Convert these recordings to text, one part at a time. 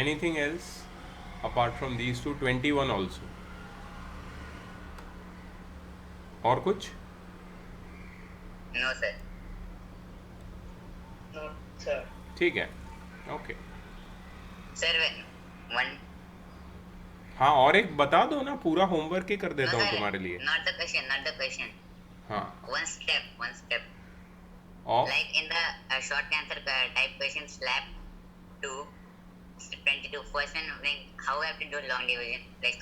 Anything else apart from these two? 21 also. और कुछ? No sir. No sir. ठीक है, ओके। Sir one. हाँ, और एक बता दो ना, पूरा होमवर्क ही कर नो देता हूँ सर, तुम्हारे लिए। Not the question, not the question. हाँ, one step off. like in the short answer type question slab 2 22 first one, like how we have to do long division, like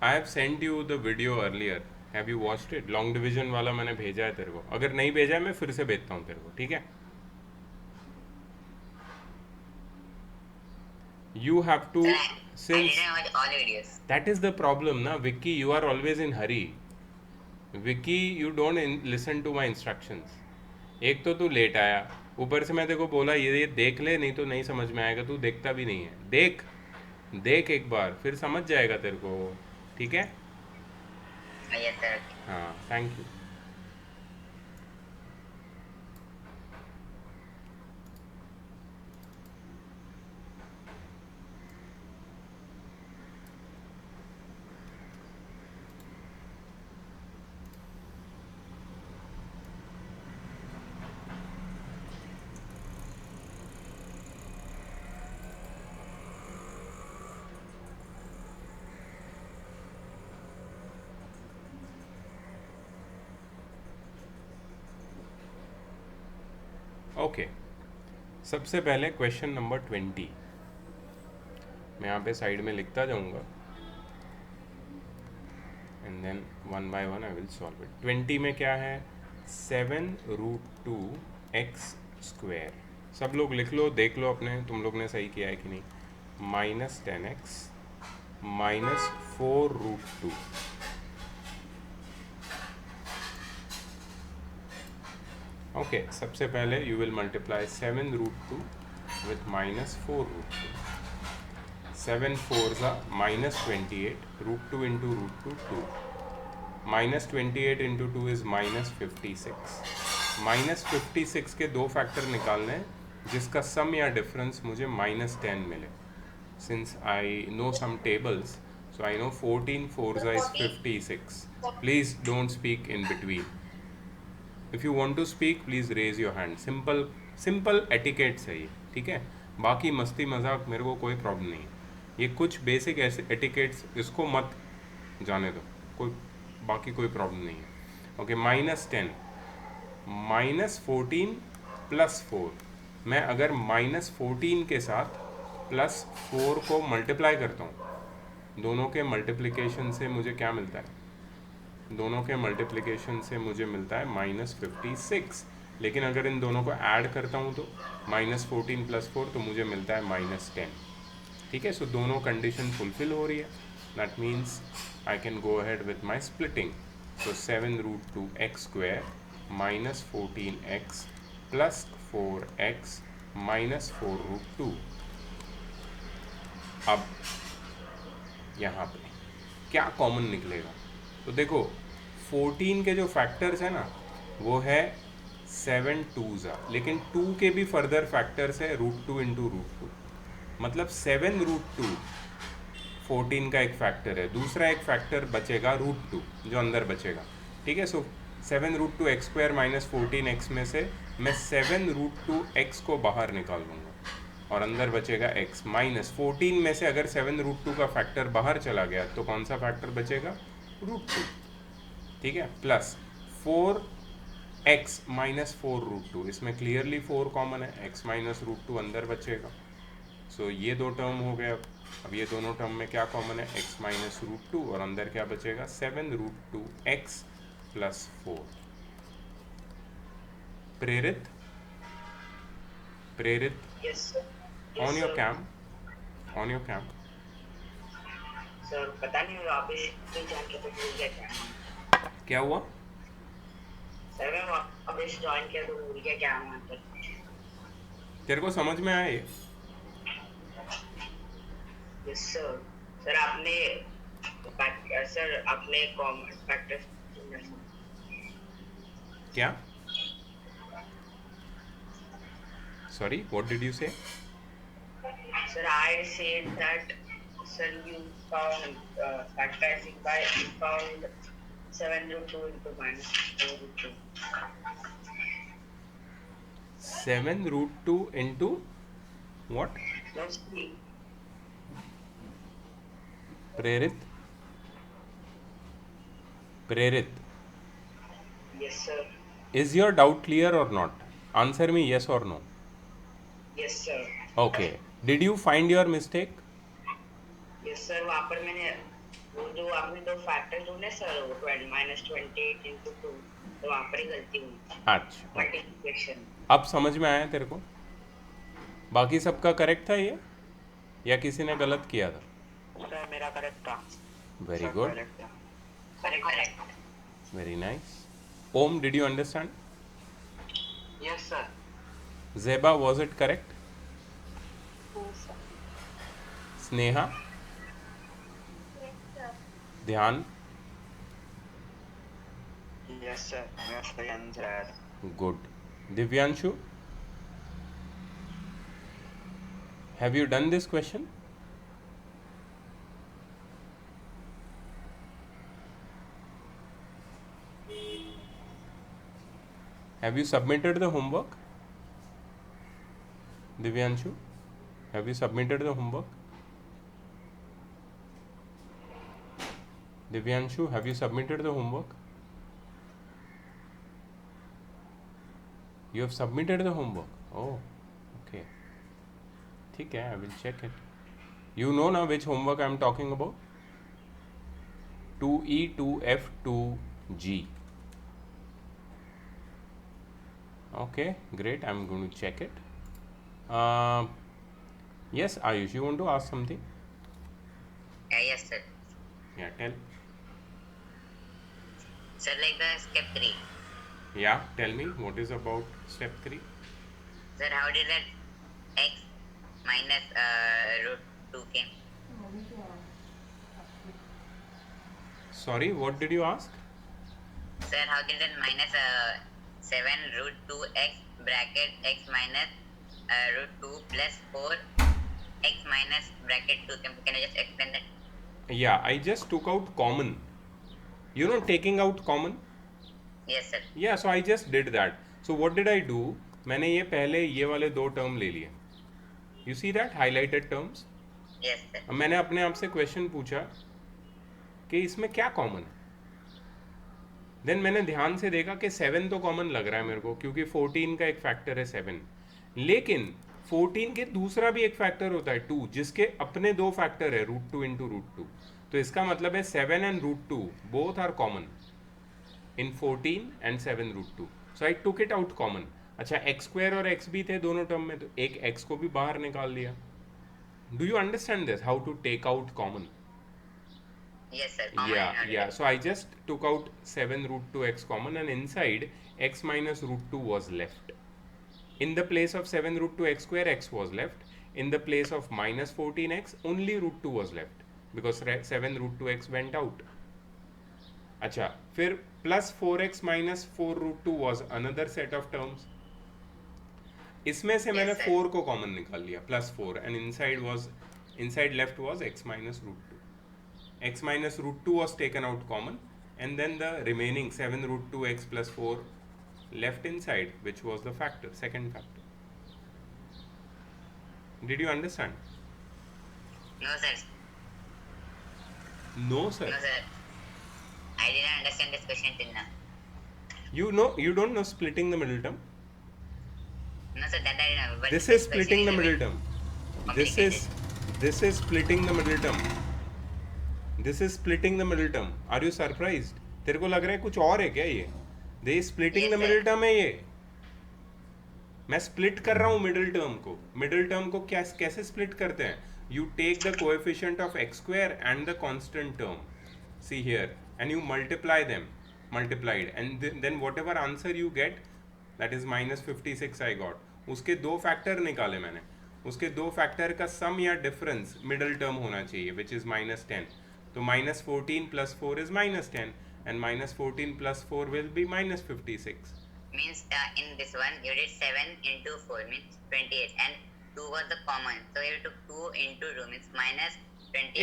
I have send you the video earlier, have you watched it? Long division वाला मैंने भेजा है तेरे को, अगर नहीं भेजा है मैं फिर से भेजता हूँ तेरे को, ठीक है? You have sir, to, I since didn't watch all videos. that is the problem na Vicky, you are always in hurry. Vicky, you don't listen to my instructions. एक तो तू लेट आया, ऊपर से मैं तेरे को बोला ये देख ले, नहीं तो नहीं समझ में आएगा, तू देखता भी नहीं है। देख, देख एक बार, फिर समझ जाएगा तेरे को, ठीक है? Yes sir, okay. हाँ, थैंक यू। ओके, सबसे पहले क्वेश्चन नंबर 20 मैं यहाँ पे साइड में लिखता जाऊँगा and then one by one I will solve it. 20 में क्या है? 7√2x²। सब लोग लिख लो, देख लो अपने, तुम लोग ने सही किया है कि नहीं। -10x -4√2। ओके, सबसे पहले you will multiply 7√2 with -4√2। 7 4 -28, √2 into √2 2। -28 into 2 is -56। -56 के दो फैक्टर निकालने हैं जिसका सम या डिफरेंस मुझे -10 मिले। Since I know some tables, so I know 14 4 is 56। Please don't speak in between. If you want to speak please raise your hand. Simple simple etiquettes है ये, ठीक है? बाकी मस्ती मजाक मेरे को कोई प्रॉब्लम नहीं है। ये कुछ बेसिक ऐसे एटिकेट्स, इसको मत जाने दो, कोई बाकी कोई प्रॉब्लम नहीं है। ओके, -10 -14 +4। मैं अगर -14 के साथ +4 को मल्टीप्लाई करता हूँ, दोनों के मल्टीप्लिकेशन से मुझे क्या मिलता है? दोनों के मल्टीप्लिकेशन से मुझे मिलता है -56। लेकिन अगर इन दोनों को ऐड करता हूँ तो -14 +4 तो मुझे मिलता है -10। ठीक है, सो दोनों कंडीशन फुलफिल हो रही है। That means I can go ahead with my splitting. So 7√2x² -14x +4x -4√2। अब यहाँ पे क्या कॉमन निकलेगा? तो देखो, 14 के जो फैक्टर्स है ना वो है 7 2s, लेकिन 2 के भी फर्दर फैक्टर्स है √2 इंटू √2। मतलब 7√2 14 का एक फैक्टर है, दूसरा एक फैक्टर बचेगा √2 जो अंदर बचेगा। ठीक है, सो 7√2x² -14x में से मैं 7√2x को बाहर निकाल लूँगा और अंदर बचेगा x। -14 में से अगर 7√2 का फैक्टर बाहर चला गया तो कौन सा फैक्टर बचेगा? √2। ठीक है, प्लस 4x -4√2, इसमें क्लियरली 4 कॉमन है, x -√2 अंदर बचेगा। सो ये दो टर्म हो गए। अब ये दोनों टर्म में क्या कॉमन है? x -√2 और अंदर क्या बचेगा? 7√2x +4। प्रेरित, प्रेरित, Yes sir. On Yes your sir. Cam, on your cam. Sir पता नहीं वापस नहीं जान के तो भूल गया क्या। क्या हुआ? सर मैं वापस ज्वाइन किया तो भूल गया क्या नाम था। तेरे को समझ में आए? Yes sir. सर आपने सर आपने कॉमन फैक्टर क्या? सॉरी, व्हाट डिड यू से? Sir, I said that, sir, you found factorizing by you found 7 root 2 into minus 4 root 2. 7 root 2 into what? Plus 3. Prerit? Prerit. Yes, sir. Is your doubt clear or not? Answer me yes or no. Yes, sir. Okay. Did you find your mistake? Yes sir वहाँ पर मैंने वो जो आपने दो factor ढूंढे sir वो -28 into 2 तो वहाँ पर ही गलती हुई अच्छा, ओके. मल्टीप्लिकेशन अब समझ में आया तेरे को? बाकी सबका करेक्ट था ये, या किसी ने गलत किया था? सर मेरा करेक्ट था वेरी सर गुड, करेक्ट था correct very nice. Om, did you understand? Yes sir Zeba, was it correct? Sneha? Dhyan? Yes sir मेरा सही आंसर आया था Good. Divyanshu? Have you done this question? Have you submitted the homework? Divyanshu? Have you submitted the homework? Divyanshu, have you submitted the homework? You have submitted the homework. Oh, okay. ठीक है, I will check it. You know now which homework I am talking about? 2E, 2F, 2G. Okay, great. I'm going to check it. Yes, Ayush, you want to ask something? Yes, sir. Yeah, tell. Sir, like the step 3. Yeah, tell me what is about step 3. Sir, how did that x minus root 2 came? Sorry, what did you ask? Sir, how did that minus 7 root 2x bracket x minus root 2 plus 4 x minus bracket 2 came? Can you just explain that? Yeah, I just took out common. You know, taking out common? Yes, sir. Yeah, so I just did that. So what did I do? मैंने ये पहले ये वाले दो term ले लिए. You see that highlighted terms? Yes, sir. अब मैंने अपने आप से क्वेश्चन पूछा कि इसमें क्या कॉमन है. देन मैंने ध्यान से देखा कि 7 तो कॉमन लग रहा है मेरे को, क्योंकि 14 का एक फैक्टर है 7. लेकिन 14 के दूसरा भी एक फैक्टर होता है 2, जिसके अपने दो फैक्टर है रूट 2 इंटू रूट 2. तो इसका मतलब है 7 and root 2 both are common in 14 and 7 root 2. So I took it out common. अच्छा, एक्स स्क्वायर और एक्स भी थे दोनों टर्म में, तो एक एक्स को भी बाहर निकाल दिया. Do you understand this, how to take out common? Yes, sir. Common Yeah, and yeah. So I just took out 7 root 2x common, and inside x minus root 2 was left. In the place of 7 root 2 x square, x was left. In the place of minus 14x, only root 2 was left, because 7 root 2x went out. अच्छा, फिर plus 4x minus 4 root 2 was another set of terms. इसमें से मैंने Yes, sir. 4 को common निकाल लिया, plus 4, and inside left was x minus root 2. X minus root 2 was taken out common, and then the remaining 7 root 2 x plus 4 left inside, which was the factor, second factor. Did you understand? no, sir. No, sir. No, sir. I didn't understand this question till now. You don't know splitting the middle term? No, sir. That I didn't know. But This is question splitting the a middle bit term. complicated. This is splitting the middle term. This is splitting the middle term. Are you surprised? तेरे को लग रहा है कुछ और है क्या ये? This is splitting Yes, the sir. middle term है ये. मैं स्प्लिट कर रहा हूँ मिडिल टर्म को. मिडिल टर्म को क्या कैसे स्प्लिट करते हैं? You take the coefficient of x square and the constant term, C here, and you multiply them, multiplied, and then whatever answer you get, that is -56 I got. उसके दो factor निकाले मैंने. उसके दो factor का सम या difference middle term होना चाहिए, विच इज -10. तो -14 + 4 is -10, and -14 + 4 will be -56. Means in this one you did 7 into 4 means 28, and 2 was the common, so you took 2 into 2 means minus 28.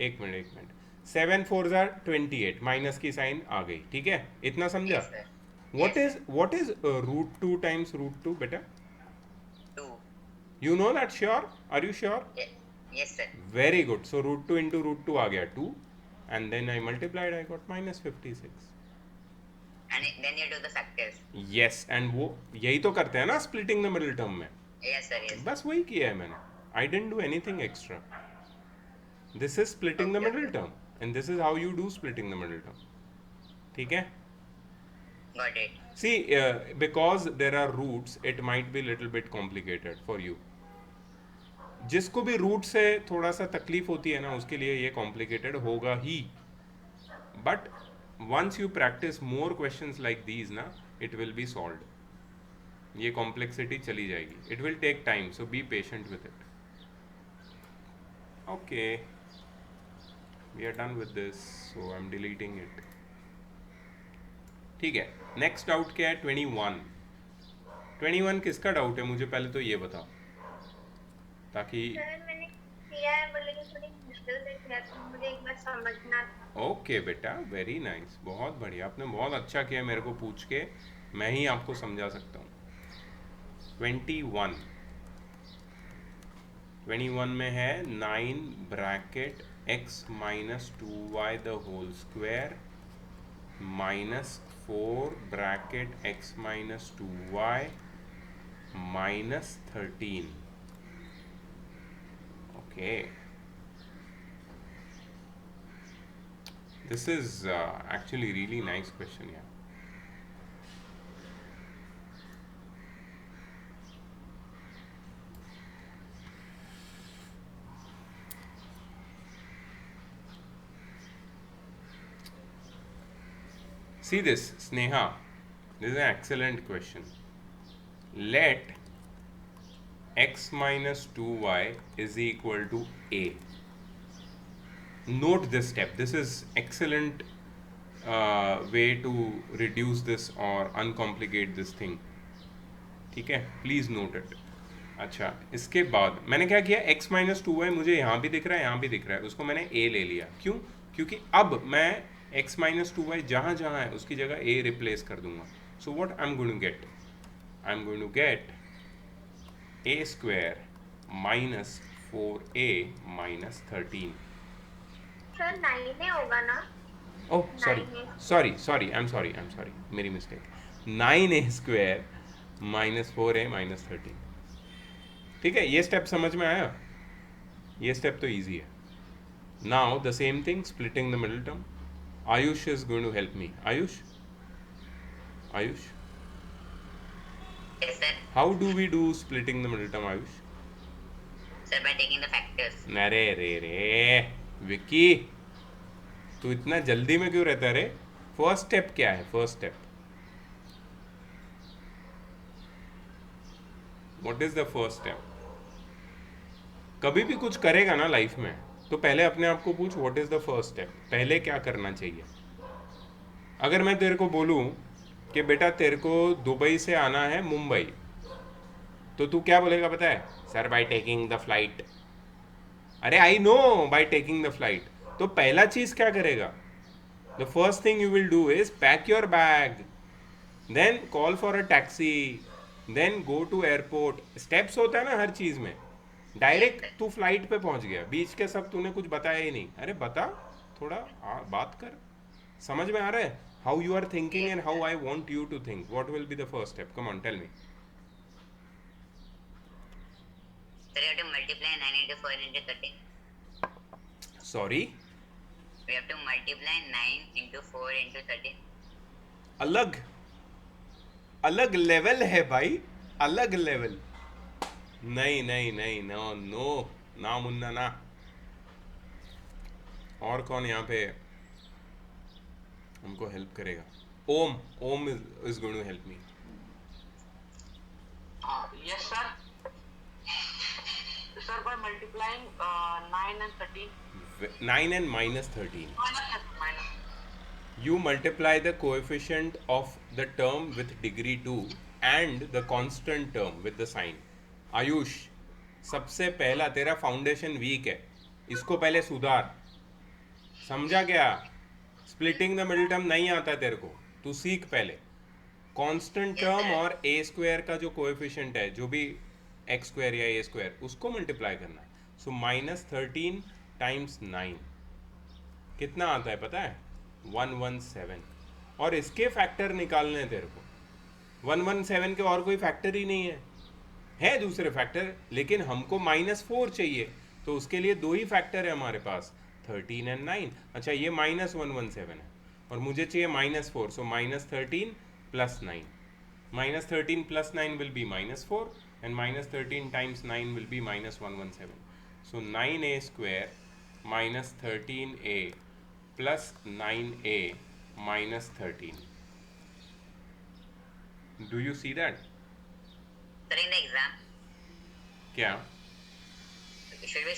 एक मिनट 7 4 जार 28 माइनस की साइन आ गई, ठीक है, इतना समझा? Yes, sir. What Yes, is root 2 times root 2 बेटा? 2. You know that? Sure? Are you sure? Yes, sir. Very good. So root 2 into root 2 आ गया 2 and then I multiplied, I got minus 56. And then you do the factors. Yes, and वो यही तो करते हैं ना splitting the middle term में. Yes, sir. Yes. बस वही किया है मैंने. I didn't do anything extra. This is splitting the Okay. Middle term and this is how you do splitting the middle term. ठीक है? Got it. See, because there are roots, it might be little bit complicated for you. जिसको भी root से थोड़ा सा तकलीफ होती है ना, उसके लिए ये कॉम्प्लिकेटेड होगा ही. But once you practice more questions like these ना, इट विल बी सॉल्व्ड. ये कॉम्प्लेक्सिटी चली जाएगी. It will take time, so be patient with it. Okay, we are done with this, so I am deleting it. ठीक है, next doubt क्या है? 21 किसका doubt है? मुझे पहले तो ये बताओ, ताकि सर मैंने किया है, बोले कि थोड़ी मुश्किल से किया, तो मुझे एक बार समझना था। ओके बेटा, वेरी नाइस, बहुत बढ़िया, आपने बहुत अच्छा किया मेरे को पूछ के, मैं ही आपको समझा सकता हूँ. 21 में है 9 bracket x minus 2y the whole square minus 4 bracket x minus 2y minus 13. Okay, this is actually really nice question. Yeah, see this, Sneha, this is an excellent question. Let x minus 2y is equal to a. Note this step. This is excellent way to reduce this or uncomplicate this thing. ठीक है, please note it. अच्छा, इसके बाद मैंने क्या किया? x minus 2y मुझे यहाँ भी दिख रहा है, यहाँ भी दिख रहा है, उसको मैंने a ले लिया. क्यों? क्योंकि अब मैं x माइनस 2y जहाँ जहाँ है उसकी जगह a रिप्लेस कर दूंगा. So what I am going to get? I am going to get a square minus 4a minus 13. Sir 9 में होगा ना? Oh sorry, I am sorry, मेरी mistake. 9a square minus 4a minus 13. ठीक है, ये step समझ में आया? ये स्टेप तो इजी है. Now the same thing, splitting the middle term. Ayush is going to help me. Ayush, Yes, sir. How do we do splitting the middle term? Ayush, Sir, by taking the factors. अरे रे विक्की, तू इतना जल्दी में क्यों रहता रे? फर्स्ट स्टेप क्या है? First step, what is the first step? कभी भी कुछ करेगा ना लाइफ में, तो पहले अपने आप को पूछ what is the first step, पहले क्या करना चाहिए. अगर मैं तेरे को बोलूं कि बेटा तेरे को दुबई से आना है मुंबई, तो तू क्या बोलेगा पता है? Sir by taking the flight. अरे I know, by taking the flight. तो पहला चीज क्या करेगा? The first thing you will do is pack your bag, then call for a taxi, then go to airport. Steps होता है ना हर चीज में. डायरेक्ट तू फ्लाइट पे पहुंच गया, बीच के सब तूने कुछ बताया ही नहीं. अरे बता, थोड़ा बात कर. समझ में आ रहा है how you are thinking and how I want you to think? What will be the first step? Come on, tell me. Sir, you have to multiply 9 into 4 into 13. Sorry, We have to multiply 9 into 4 into 13. अलग अलग level है भाई, अलग level. नहीं, no ना मुन्ना ना. और कौन यहाँ पे हमको हेल्प करेगा? Om is going to help me. Yes, sir. Sir, by multiplying 9 and 13. 9 and minus 13. Minus. You multiply the coefficient of the term with degree 2 and the constant term with the sign. Ayush, सबसे पहला तेरा foundation week है, इसको पहले सुधार, समझा क्या? Splitting the middle term नहीं आता तेरे को, तू सीख पहले। Constant Yes, term sir. और ए स्क्वायर का जो कोएफिशिएंट है, जो भी एक्स स्क्वायर या ए स्क्वायर, उसको मल्टीप्लाई करना है। सो -13 टाइम्स 9 कितना आता है पता है? 117। और इसके फैक्टर निकालने हैं तेरे को। 117 के और कोई फैक्टर ही नहीं है दूसरे फैक्टर, लेकिन हमको -4 चाहिए, तो उसके लिए दो ही फैक्टर है हमारे पास, 13 एंड 9। अच्छा, ये -117 है और मुझे चाहिए -4, सो -13 + 9। -13 + 9 will be -4 and -13 times 9 will be -117. So 9a² -13a plus 9a minus 13. Do you see that? Sir, in the exam, क्या? should we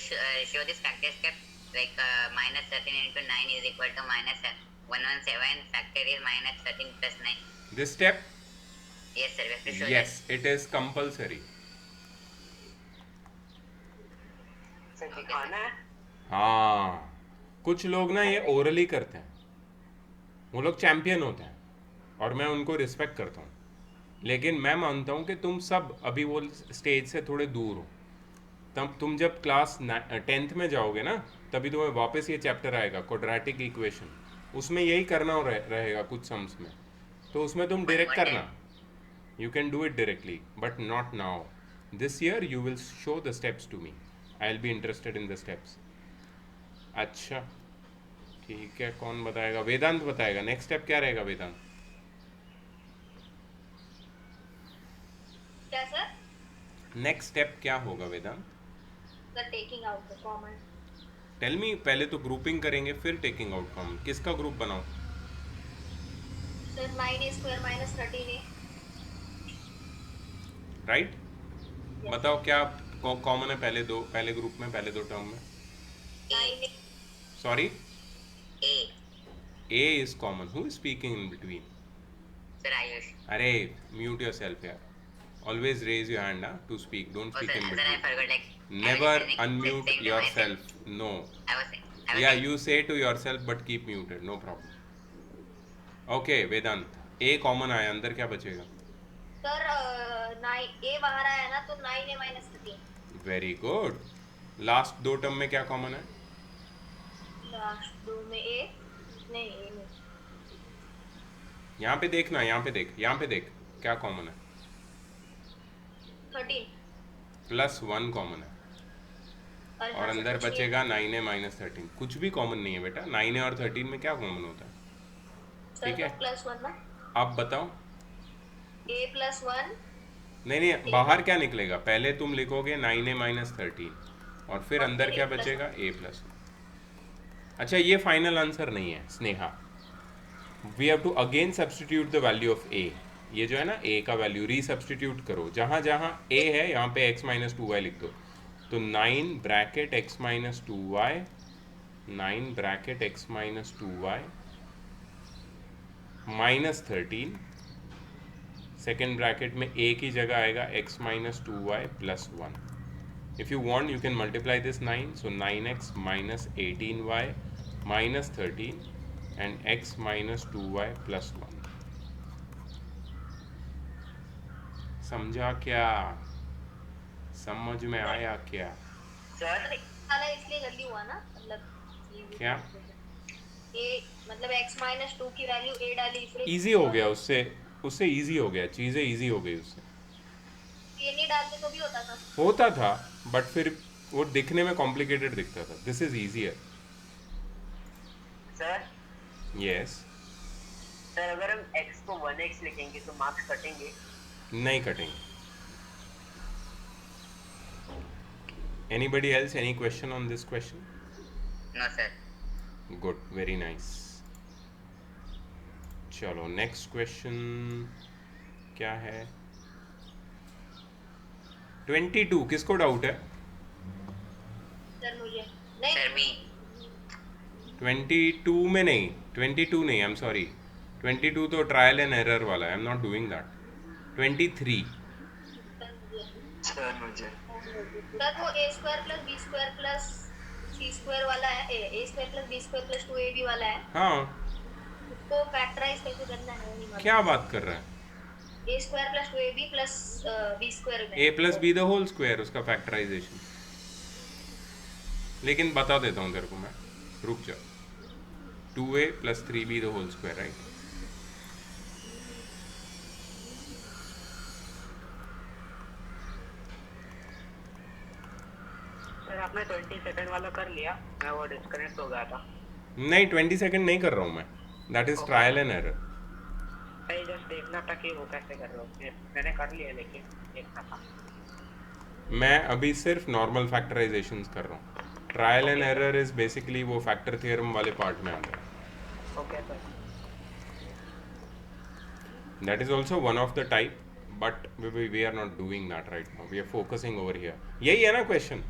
show this factor step like -13 into 9 is equal to -117 factor is -13 plus 9? This step? Yes, sir. We have to show Yes, it is compulsory. Sir दिखाना है। हाँ, कुछ लोग ना ये orally करते हैं, वो लोग चैंपियन होते हैं और मैं उनको रिस्पेक्ट करता हूँ, लेकिन मैं मानता हूँ कि तुम सब अभी वो स्टेज से थोड़े दूर हो। तब तुम जब क्लास 10th में जाओगे ना, तभी तुम्हें वापस ये चैप्टर आएगा, क्वाड्रेटिक इक्वेशन, उसमें यही करना रहेगा कुछ सम्स में, तो उसमें तुम डायरेक्ट करना, you can do it directly, but not now. This year you will show the steps to me, I will be interested in the steps. अच्छा ठीक है, कौन बताएगा? वेदांत बताएगा। नेक्स्ट स्टेप क्या रहेगा वेदांत? क्या सर? नेक्स्ट स्टेप क्या होगा Vedant? The taking out the common. Tell me. पहले तो ग्रुपिंग करेंगे, फिर टेकिंग आउट कॉमन। किसका ग्रुप बनाओ? Sir 9a² - 13a। राइट, बताओ क्या कॉमन है पहले ग्रुप में, पहले दो टर्म में? 9a। Sorry, A. A is common. Who is speaking in between? Sir, Ayush. अरे म्यूट योर सेल्फ यार, always raise your hand to speak, don't Oh, speak sir, in I between. forgot. Like Never I was saying unmute to myself. yourself. No. I was Yeah, saying, you say to yourself, but keep muted. No problem. Okay, Vedanta, A common आया, अंदर क्या बचेगा? Sir 9a बाहर आया ना, तो 9a - 13। Very good. Last दो term में क्या कॉमन है? लास्ट दो में a नहीं, a नहीं। यहाँ पे देखना, यहाँ पे देख क्या कॉमन है? 13 +1 कॉमन है और अंदर बचेगा 9a - 13। कुछ भी कॉमन नहीं है बेटा। 9a और 13 में क्या कॉमन होता है? ठीक है, +1 ना। आप बताओ। a + 1। नहीं, बाहर क्या निकलेगा? पहले तुम लिखोगे 9a - 13 और फिर और अंदर फिर क्या a + बचेगा? a +1। अच्छा, ये फाइनल आंसर नहीं है Sneha, we have to again substitute the value of a। ये जो है ना a का वैल्यू रीसब्सटीट्यूट करो, जहाँ जहाँ a है यहाँ पे x - 2y लिख दो। तो 9 bracket x - 2y, 9 bracket x - 2y -13, second bracket में a की जगह आएगा x - 2y + 1। If you want, you can multiply this 9, so 9x - 18y - 13 and x - 2y + 1। समझा क्या? समझ में आया क्या? सर वाला इसलिए जल्दी हुआ ना, मतलब क्या a मतलब x - 2 की वैल्यू a डाली, फिर इजी हो गया? उससे इजी हो गया, चीज़ें इजी हो गई उससे। ये नहीं डालते तो भी होता था, बट फिर वो दिखने में कॉम्प्लिकेटेड दिखता था। This is easier. Sir yes. Sir अगर हम x को 1x लिखेंगे तो मार्क्स कटेंगे? नहीं कटेंगे। Anybody else, any question on this question? no, sir. Good, very nice. चलो नेक्स्ट क्वेश्चन क्या है? 22 किसको डाउट है? सर मुझे नहीं। Sir, me. 22 में नहीं, 22 नहीं, आई एम सॉरी। 22 तो ट्रायल एंड एरर वाला है, आई am not doing that. 23। Sir मुझे सर वो a square plus b square plus c square वाला है, a square plus b square plus 2ab वाला है, हाँ, उसको फैक्टराइज कैसे करना है वो नहीं मालूम। क्या बात कर रहा है? a square plus 2ab plus b square में a plus b the whole square उसका फैक्टराइजेशन। लेकिन बता देता हूँ तेरे को मैं, रुक जा। 2a plus 3b the whole square, right? Sir आपने 20 सेकंड वाला कर लिया, मैं वो डिस्कनेक्ट हो गया था। नहीं, 20 सेकंड नहीं कर रहा हूँ मैं, that is trial and error. मैं जस्ट देखना था कि वो कैसे कर रहे हो। मैंने कर लिया लेकिन देखना था। मैं अभी सिर्फ नॉर्मल फैक्टराइजेशंस कर रहा हूँ। Trial and error is basically वो फैक्टर थियरम वाले पार्ट में आता है। Okay sir. That is also one of the type, but we are not doing that right now. We are focusing over here. यही है ना क्वेश्चन?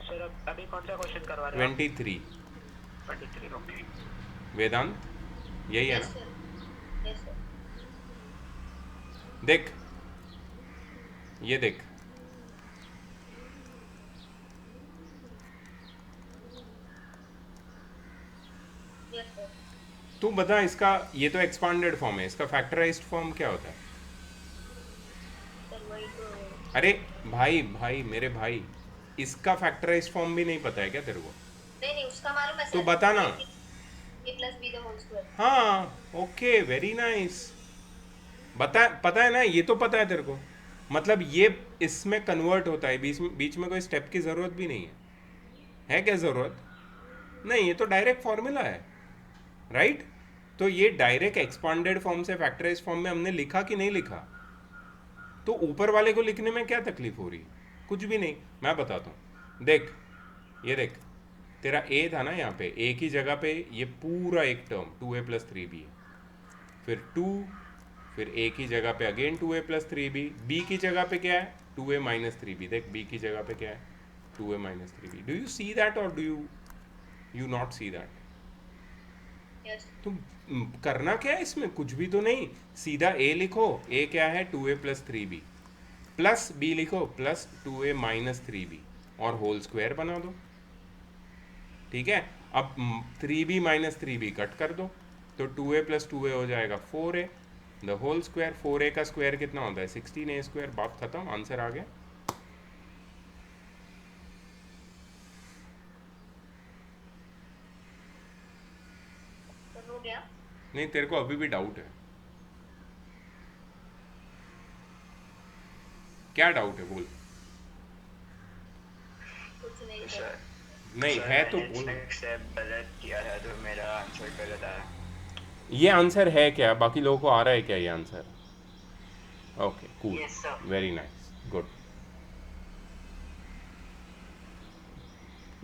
सर अभी कौन सा क्वेश्चन करवा रहे हो? 23 23 ओके। वेदांत, यही है यस ना? Sir, yes sir. देख, ये देख, यस सर। तू बता इसका, ये तो एक्सपांडेड फॉर्म है, इसका फैक्टराइज्ड फॉर्म क्या होता है? सर वही तो। अरे भाई भाई मेरे भाई, इसका फैक्टराइज्ड फॉर्म भी नहीं पता है क्या तेरे को? नहीं नहीं उसका मालूम है सर। तो बता ना। a plus b the whole square. हाँ, ओके, वेरी नाइस। बता, पता है ना, ये तो पता है तेरे को। मतलब ये इसमें कन्वर्ट होता है, बीच में कोई स्टेप की ज़रूरत भी नहीं है क्या ज़रूरत? नहीं, ये तो डायरेक्ट फॉर्मूला है, राइट? तो ये डायरेक्ट एक्सपांडेड फॉर्म से फैक्टराइज फॉर्म में हमने लिखा कि नहीं लिखा? तो ऊपर वाले को लिखने में क्या तकलीफ हो रही? कुछ भी नहीं, मैं बताता हूँ। देख, ये देख, तेरा ए था ना यहाँ पे, ए की जगह पे ये पूरा एक टर्म 2a प्लस 3b है, फिर 2, फिर ए की जगह पे again 2a plus 3b, B की जगह पे क्या है? 2a minus 3b। देख, बी की जगह पे क्या है? 2a minus 3b। Do you see that और do you not see that? Yes. तो करना क्या है इसमें? कुछ भी तो नहीं, सीधा a लिखो, a क्या है? 2a plus 3b, plus b लिखो प्लस 2a माइनस 3b, और होल स्क्वायर बना दो। ठीक है, अब 3b माइनस 3b कट कर दो, तो 2a प्लस 2a हो जाएगा 4a the whole square. 4a का स्क्वायर कितना होता है? 16a square. बात खत्म, आंसर आ गया। सर हो गया। नहीं, तेरे को अभी भी डाउट है? क्या डाउट है, बोल। कुछ नहीं सर। सर नहीं सर, है तो मैंने बोल। next step गलत किया था तो मेरा आंसर गलत आया। ये आंसर है क्या? बाकी लोगों को आ रहा है क्या ये answer? Okay, cool, Yes, sir. Very nice, good.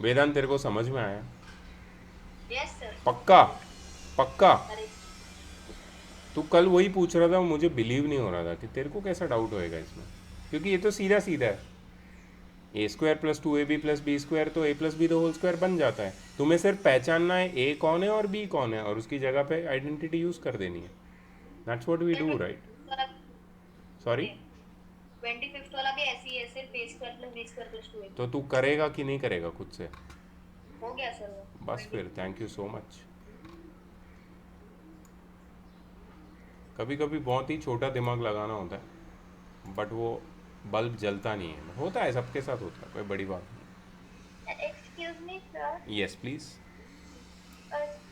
Vedant, तेरे को समझ में आया? Yes sir. पक्का? पक्का? अरे तू कल वही पूछ रहा था, मुझे बिलीव नहीं हो रहा था कि तेरे को कैसा डाउट होएगा इसमें, क्योंकि ये तो सीधा सीधा है। A square plus 2ab plus B square, तो a plus b the whole square बन जाता है। तुम्हें सिर्फ पहचानना है a कौन है और b कौन है, और उसकी जगह पे आइडेंटिटी यूज कर देनी है। That's what we do, right? Sorry, 25th वाला भी ऐसे ही है, सिर्फ a square plus b square plus 2ab। तो तू करेगा कि नहीं करेगा खुद से? हो गया सर वो। बस फिर, थैंक यू सो मच। कभी कभी बहुत ही छोटा दिमाग लगाना होता है, बट वो बल्ब जलता नहीं है। होता है, सबके साथ होता है, कोई बड़ी बात नहीं। Excuse me sir. Yes please.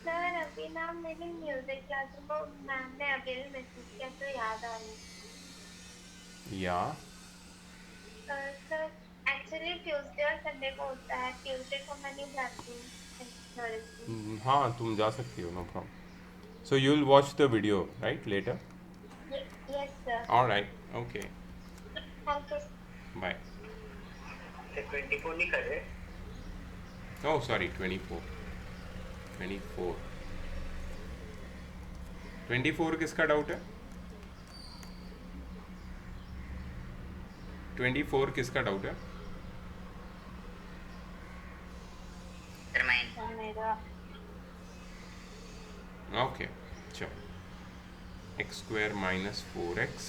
Sir अभी ना मेरी म्यूजिक क्लास को मैम ने अभी मैसेज किया तो याद आ रही। या सर एक्चुअली ट्यूसडे और संडे को होता है, ट्यूसडे को मैं नहीं जाती हूँ। हाँ, तुम जा सकती हो, no problem. So you will watch the video right later? Yes sir. Alright, okay, thank you. Bye. Sir 24 नहीं कर रहे? ओह सॉरी, 24 किसका डाउट है? 24 किसका डाउट है? Sir mine. मेरा ओके, चलो, x² माइनस 4x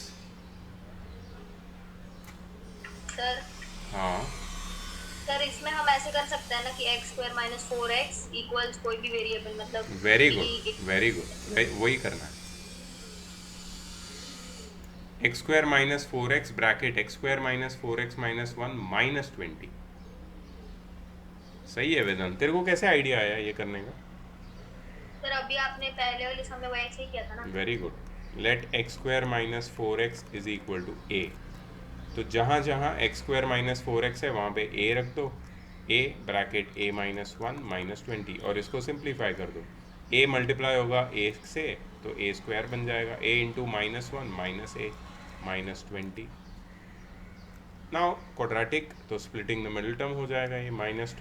सर हाँ सर इसमें हम ऐसे कर सकते हैं ना कि x square minus 4x equals कोई भी वेरिएबल मतलब very e- good very good, वही करना है। X square minus 4x bracket x square minus 4x minus 1 minus 20। सही है वेदांत, तेरे को कैसे आइडिया आया ये करने का? सर अभी आपने पहले वाले समय वो ऐसे ही किया था ना। Very good. Let x square minus 4x is equal to a. तो जहाँ जहाँ एक्स स्क्वायर माइनस 4x है वहाँ पे ए रख दो, A bracket A minus 1 minus 20, और इसको सिंप्लीफाई कर दो। ए मल्टीप्लाई होगा ए से तो ए स्क्वायर बन जाएगा, ए इंटू माइनस 1 माइनस ए माइनस 20। नाउ क्वाड्रेटिक तो स्प्लिटिंग द मिडिल टर्म हो जाएगा ये माइनस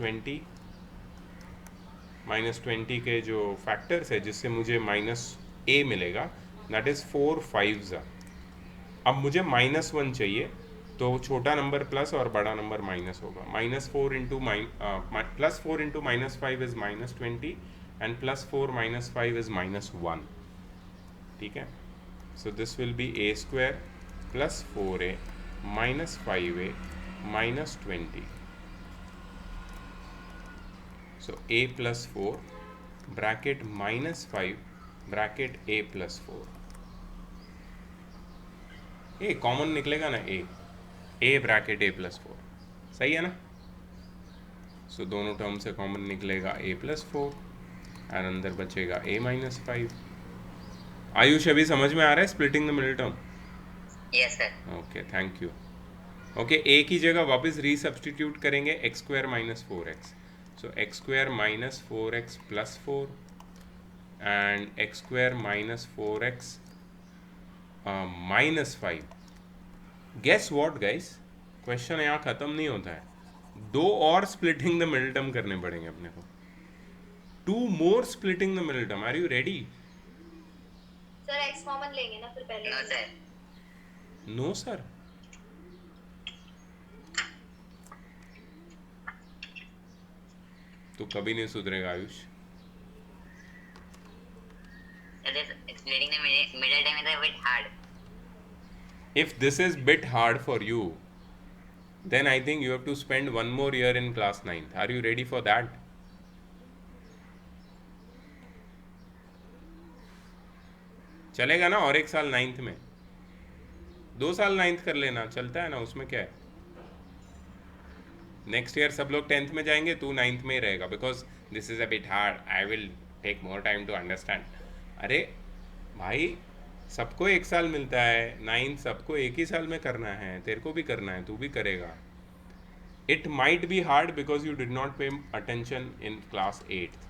20 के जो फैक्टर्स है जिससे मुझे माइनस ए मिलेगा, दैट इज़ 4 5 अब मुझे माइनस 1 चाहिए, तो छोटा नंबर प्लस और बड़ा नंबर माइनस होगा। Minus 4 into plus 4 into minus 5 is minus 20 and plus 4 minus 5 is minus 1। ठीक है, so this will be A square plus 4a minus 5a minus 20। So a plus 4 bracket minus 5 bracket a plus 4। ये common निकलेगा ना, a bracket a plus 4, सही है ना? सो दोनों term से कॉमन निकलेगा a प्लस 4 और अंदर बचेगा a माइनस 5। आयुष अभी समझ में आ रहा है splitting the middle term? Yes sir. Okay thank you. Okay, a की जगह वापस रीसब्स्टिट्यूट करेंगे x square minus 4x। So x square minus 4x plus 4 and x square minus 4x minus 5। Guess what guys? Question यहाँ ख़त्म नहीं होता है, दो और स्प्लिटिंग द मिडिल टर्म करने पड़ेंगे अपने को। 2 more splitting the middle term। Are you ready? Sir x common लेंगे ना फिर पहले। No sir. No sir। तो कभी नहीं सुधरेगा Ayush. Splitting the middle term is a bit hard. If this is bit hard for you, then I think you have to spend 1 more year in class 9th। Are you ready for that? चलेगा ना? और 1 साल 9th में, 2 साल 9th कर लेना, चलता है ना, उसमें क्या है। नेक्स्ट ईयर सब लोग 10th में जाएंगे, तू 9th में ही रहेगा, because this is a bit hard, I will take more time to understand. अरे भाई, सबको 1 साल मिलता है, 9th सबको 1 ही साल में करना है, तेरे को भी करना है, तू भी करेगा। It might be hard because you did not pay attention in class 8th।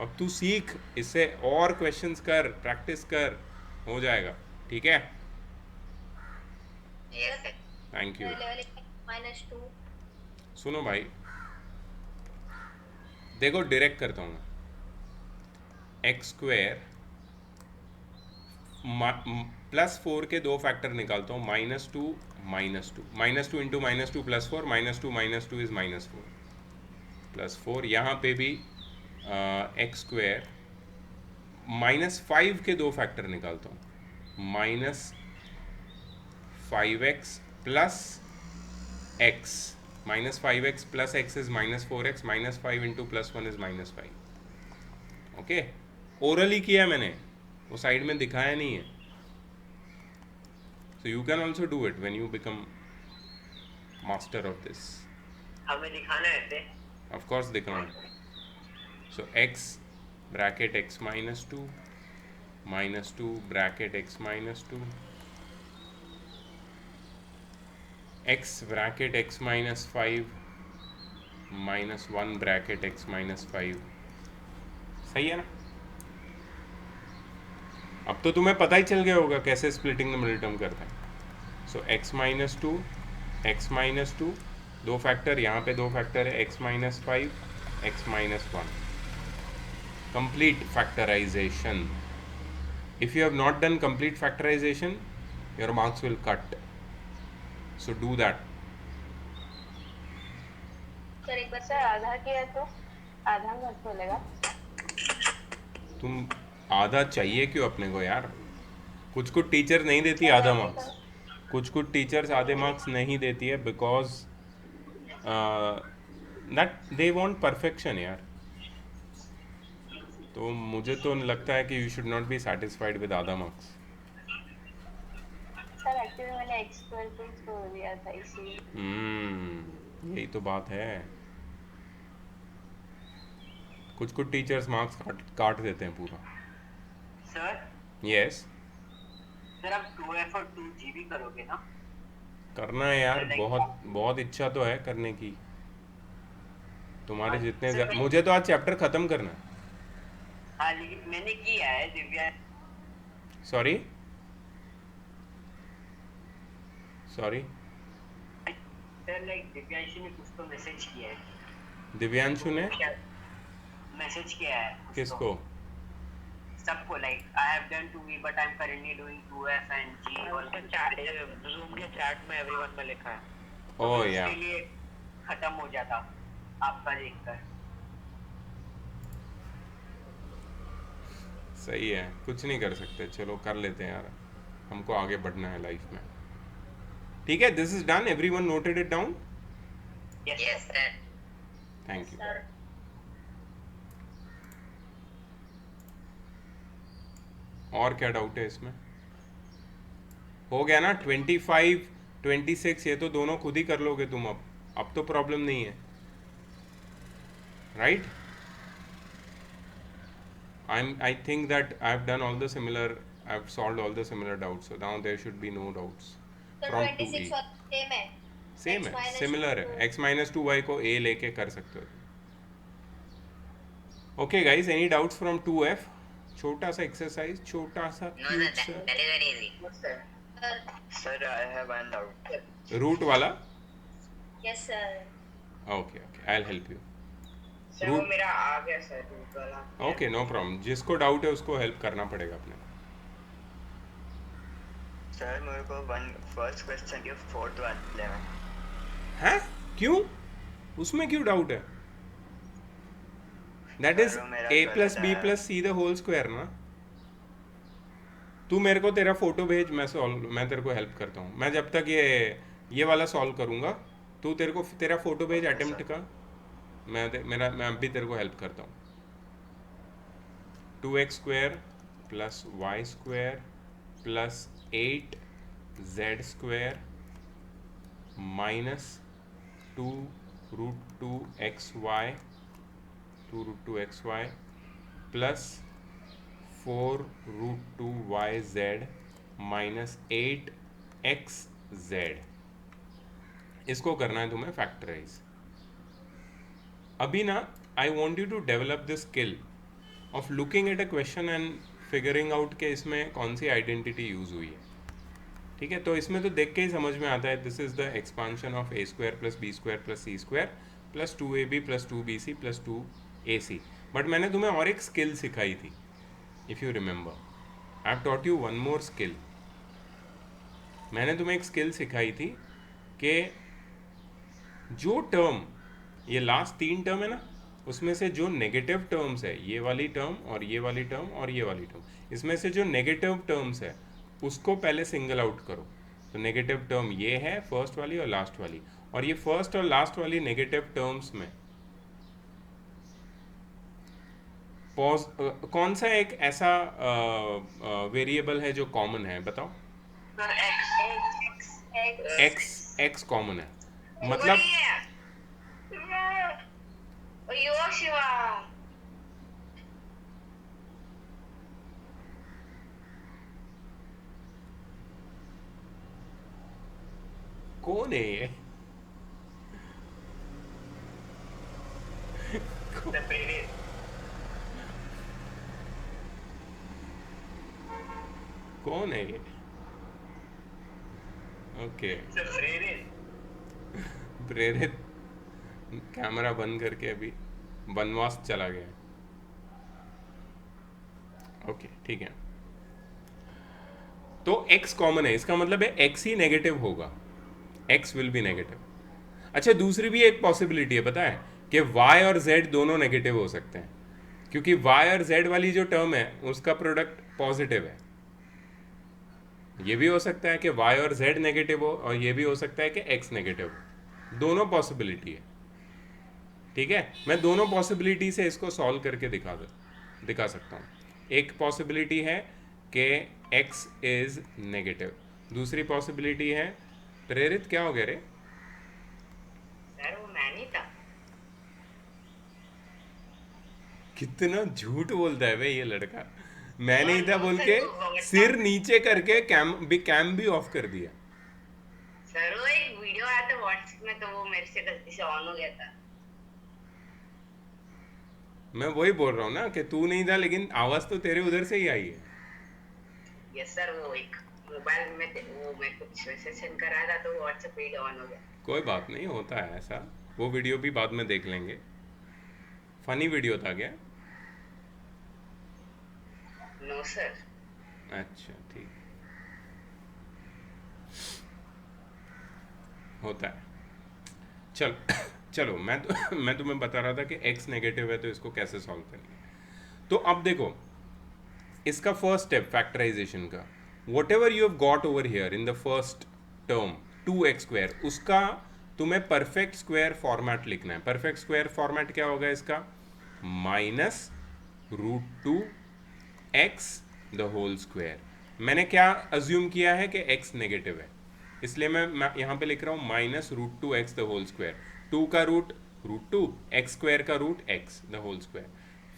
अब तू सीख, इससे और क्वेश्चंस कर, प्रैक्टिस कर, हो जाएगा। ठीक है, यस सर। Thank you. पहले वाले -2। सुनो भाई, देखो डायरेक्ट करता हूँ मैं। एक्स स्क्वेयर प्लस 4 के 2 फैक्टर निकालता हूँ, -2 -2 इंटू -2 प्लस 4 -2 इज -4 प्लस 4। यहाँ पे भी एक्स स्क्वेयर -5 के 2 फैक्टर निकालता हूँ, -5x plus x, -5x plus x is -4x, -5 into +1 is -5। Okay, orally किया मैंने, वो साइड में दिखाया नहीं है। So you can also do it when you become master of this. हमें दिखाना है ऐसे। ऑफ कोर्स दिखाऊँ। सो x bracket x -2 -2 bracket x -2 x bracket x -5 -1 bracket x -5। सही है ना? अब तो तुम्हें पता ही चल गया होगा कैसे स्प्लिटिंग द मिडिल टर्म करता है। सो x -2 दो फैक्टर, यहाँ पे 2 फैक्टर है, x -5 x -1, complete factorization। if you have not done complete factorization, your marks will cut, so do that। Sir एक बार सर आधा किया तो आधा मत बोलेगा। तुम आधा चाहिए क्यों अपने को यार? कुछ टीचर नहीं देती आधा मार्क्स, कुछ टीचर्स आधे मार्क्स नहीं देती है because that they want perfection यार। तो मुझे तो लगता है कि you should not be satisfied with आधा मार्क्स। सर एक्चुअली मैंने एक्स स्क्वायर को छोड़ दिया था इसीलिए। यही तो बात है, कुछ टीचर्स मार्क्स काट देते हैं पूरा। सर यस सर आप 2F और 2G भी करोगे ना? करना है यार, Like- बहुत बहुत इच्छा तो है करने की तुम्हारे हाँ, जितने सर, मुझे तो आज चैप्टर खत्म करना है। हाँ लेकिन मैंने किया है Divya. Sorry sir like Divyanshu ने कुछ तो मैसेज किया है। दिव्यांशु ने मैसेज किया है कुछ किसको? तो। सबको like I have done 2V but I am currently doing 2F and G और जूम के चैट में एवरीवन में लिखा है। ओह या उसके लिए खत्म हो जाता आपका देखकर। सही है, कुछ नहीं कर सकते, चलो कर लेते हैं यार, हमको आगे बढ़ना है लाइफ में। ठीक है, this is done, everyone noted it down? Yes, sir. Thank you. Sir और क्या डाउट है इसमें? हो गया ना 25 26, ये तो दोनों खुद ही कर लोगे तुम। अब तो प्रॉब्लम नहीं है, right? I think that I've done all the similar, I've solved all the similar doubts, so now there should be no doubts तो from 26 2e। सेम है। सेम X है, minus सिमिलर है, 2. x माइनस 2y को a लेके कर सकते हो। Okay guys, any doubts from 2f? छोटा सा एक्सरसाइज, छोटा सा No, sir, cute that is very easy. Sir Sir, I have one doubt. सा रूट वाला। Yes sir. Okay okay, I will help you. Sir वो मेरा आ गया सर रूट वाला। ओके, नो प्रॉब्लम, जिसको डाउट है उसको हेल्प करना पड़ेगा अपने। Sir, मेरे को फर्स्ट क्वेश्चन की फोर्थ वाले में। हैं? क्यों? उसमें क्यों डाउट है? दैट इज सर, वो मेरा a प्लस गलत बी है। Plus C the whole square ना। तू मेरे को तेरा फोटो भेज, मैं तेरे को हेल्प करता हूँ। मैं जब तक ये वाला सॉल्व करूँगा, तू तेरा फोटो भेज Okay, अटेम्प्ट sir. का, मैं अभी तेरे को हेल्प करता हूँ। 2x square plus y square plus 8z square minus 2 root 2xy plus 4 root 2yz minus 8xz। इसको करना है तुम्हें फैक्टराइज। अभी ना I want you to develop the skill of looking at a question and figuring out के इसमें कौन सी identity use हुई है। ठीक है, तो इसमें तो देख के ही समझ में आता है, this is the expansion of a square plus B square plus C square plus 2ab plus 2bc plus 2ac। But मैंने तुम्हें और एक स्किल सिखाई थी, if you remember, I have taught you one more skill. मैंने तुम्हें एक skill सिखाई थी कि जो टर्म, ये लास्ट 3 टर्म है ना, उसमें से जो नेगेटिव टर्म्स है, ये वाली टर्म और ये वाली टर्म और ये वाली टर्म, इसमें से जो नेगेटिव टर्म्स है उसको पहले सिंगल आउट करो। तो नेगेटिव टर्म ये है फर्स्ट वाली और लास्ट वाली, और ये फर्स्ट और लास्ट वाली नेगेटिव टर्म्स में कौन सा एक ऐसा वेरिएबल है जो कॉमन है, बताओ। एक्स कॉमन है, मतलब यो शिवा कौन है ये? कौन है ये? ओके, प्रेरित कैमरा बंद करके अभी वनवास चला गया। ओके ठीक है, तो x कॉमन है, इसका मतलब है x ही नेगेटिव होगा, x विल बी नेगेटिव। अच्छा, दूसरी भी एक पॉसिबिलिटी है, पता है कि y और z दोनों नेगेटिव हो सकते हैं, क्योंकि y और z वाली जो टर्म है उसका प्रोडक्ट पॉजिटिव है। ये भी हो सकता है कि y और z नेगेटिव हो, और ये भी हो सकता है कि x नेगेटिव हो। दोनों पॉसिबिलिटी है, ठीक है। मैं दोनों पॉसिबिलिटी से इसको सॉल्व करके दिखा सकता हूँ। एक पॉसिबिलिटी है कि x इज नेगेटिव, दूसरी पॉसिबिलिटी है, प्रेरित क्या हो गया रे? सर वो मैं नहीं था। कितना झूठ बोलता है भाई ये लड़का। मैं नहीं था बोल सर, के वो सिर नीचे करके कैम भी ऑफ कर दिया। सर वो एक वीडियो आया था व्हाट्सएप में, तो वो मेरे से गलती से ऑन हो गया था। मैं वही बोल रहा हूँ ना कि तू नहीं था, लेकिन आवाज तो तेरे उधर से ही आई है। यस सर, वो एक मोबाइल में वो मेरे को मैसेज सेंड कर रहा था, तो व्हाट्सएप वीडियो ऑन हो गया। कोई बात नहीं, होता है ऐसा। वो वीडियो भी बाद में देख लेंगे। फनी वीडियो था क्या? No sir. अच्छा ठीक, होता है। चल चलो मैं तुम्हें बता रहा था कि x नेगेटिव है तो इसको कैसे सॉल्व करेंगे। तो अब देखो, इसका फर्स्ट स्टेप फैक्टराइजेशन का, what ever you have got over here in the first term 2x², उसका तुम्हें परफेक्ट स्क्वायर फॉर्मेट लिखना है। परफेक्ट स्क्वायर फॉर्मेट क्या होगा इसका? -√2x the whole square. मैंने क्या अज्यूम किया है कि x नेगेटिव है, इसलिए मैं यहाँ पे लिख रहा हूँ -√2x द होल स्क्वायर। 2 का रूट √2, x² का root x the whole square.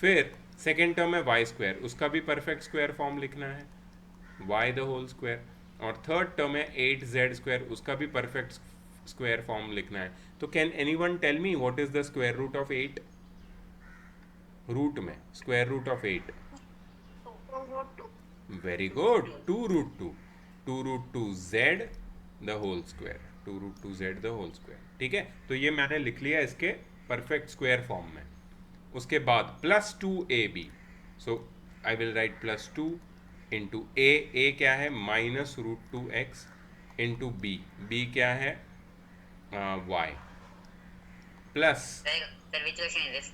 फिर सेकेंड टर्म है y², उसका भी परफेक्ट स्क्वायर फॉर्म लिखना है, y द होल स्क्वायर। और थर्ड टर्म है 8z², उसका भी परफेक्ट स्क्वायर फॉर्म लिखना है। तो can anyone tell me what is the square root of 8? Root में square root of 8, very good, 2√2, 2√2z the whole square, 2√2z the whole square. ठीक है, तो ये मैंने लिख लिया इसके परफेक्ट स्क्वायर फॉर्म में। उसके बाद +2ab, so I will write +2 into a क्या है? -√2x इंटू b क्या है? y plus, Sir, which question is this?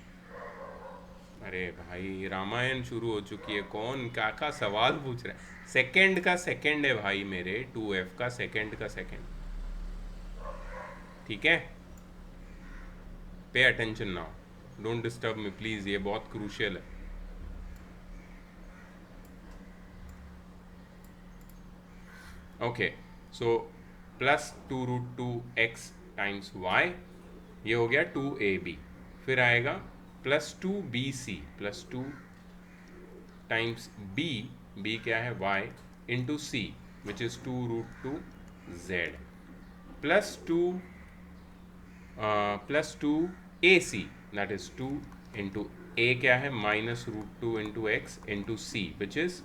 अरे भाई रामायण शुरू हो चुकी है, कौन का सवाल पूछ रहा है? सेकंड का सेकंड है भाई मेरे, 2f का सेकंड का सेकंड, ठीक है। Pay attention now, don't disturb me please, ये बहुत क्रूशियल है। ओके, सो +2√2x टाइम्स y, ये हो गया 2ab। फिर आएगा +2bc, +2 टाइम्स b क्या है? y into c which is 2√2z, +2 that is 2 into a क्या है? -√2 into x into c which is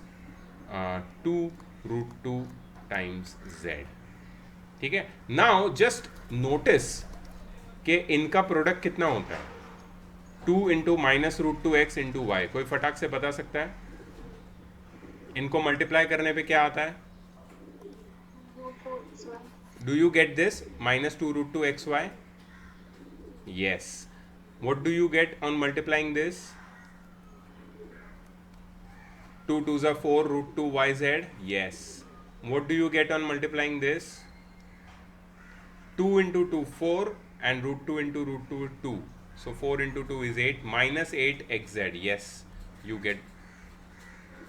2√2 times z। ठीक है, नाउ जस्ट नोटिस कि इनका प्रोडक्ट कितना होता है? 2 इंटू -√2x इंटू वाई। कोई फटाक से बता सकता है इनको मल्टीप्लाई करने पे क्या आता है? Do you get this? -2√2xy, yes. What do you get on multiplying this? 2 2s are 4 √2yz, yes. What do you get on multiplying this? 2 into 2 4 and √2 into √2 2, so 4 into 2 is 8, -8xz, yes, you get.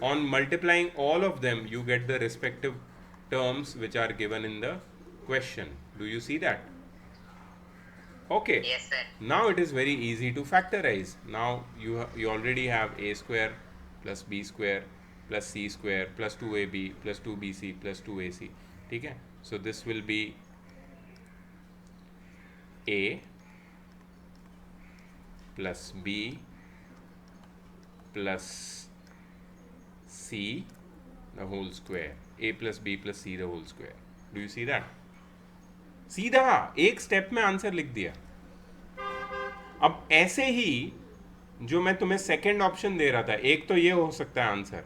On multiplying all of them you get the respective terms which are given in the question. Do you see that? Okay. Yes, sir. Now it is very easy to factorize. Now you already have a square plus b square plus c square plus 2ab plus 2bc plus 2ac. ठीक है, so this will be a plus b plus c the whole square, a plus b plus c the whole square. Do you see that? सीधा एक step में answer लिख दिया। अब ऐसे ही जो मैं तुम्हें सेकंड ऑप्शन दे रहा था, एक तो ये हो सकता है आंसर,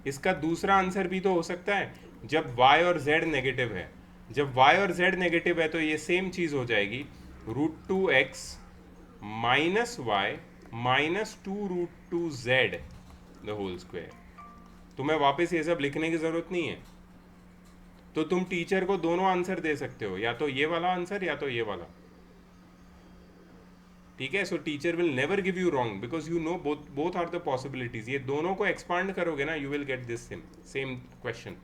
इसका दूसरा आंसर भी तो हो सकता है जब y और z नेगेटिव है। जब y और z नेगेटिव है तो ये सेम चीज हो जाएगी, √2x minus y minus 2√2z the whole square. तुम्हें वापस ये सब लिखने की जरूरत नहीं है, तो तुम टीचर को दोनों आंसर दे सकते हो, या तो ये वाला आंसर या तो ये वाला, ठीक है। So teacher will never give you wrong because you know both both are the possibilities. ये दोनों को एक्सपांड करोगे ना, you will get this same question.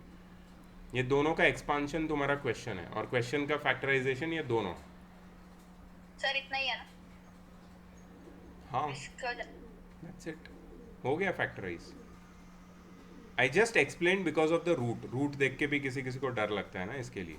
ये दोनों का एक्सपांशन तुम्हारा क्वेश्चन है, और क्वेश्चन का फैक्टराइजेशन ये दोनों। सर इतना ही है ना? हाँ, इसका दैट्स इट, हो गया factorise. I just explain because of the root देख के भी किसी किसी को डर लगता है ना, इसके लिए।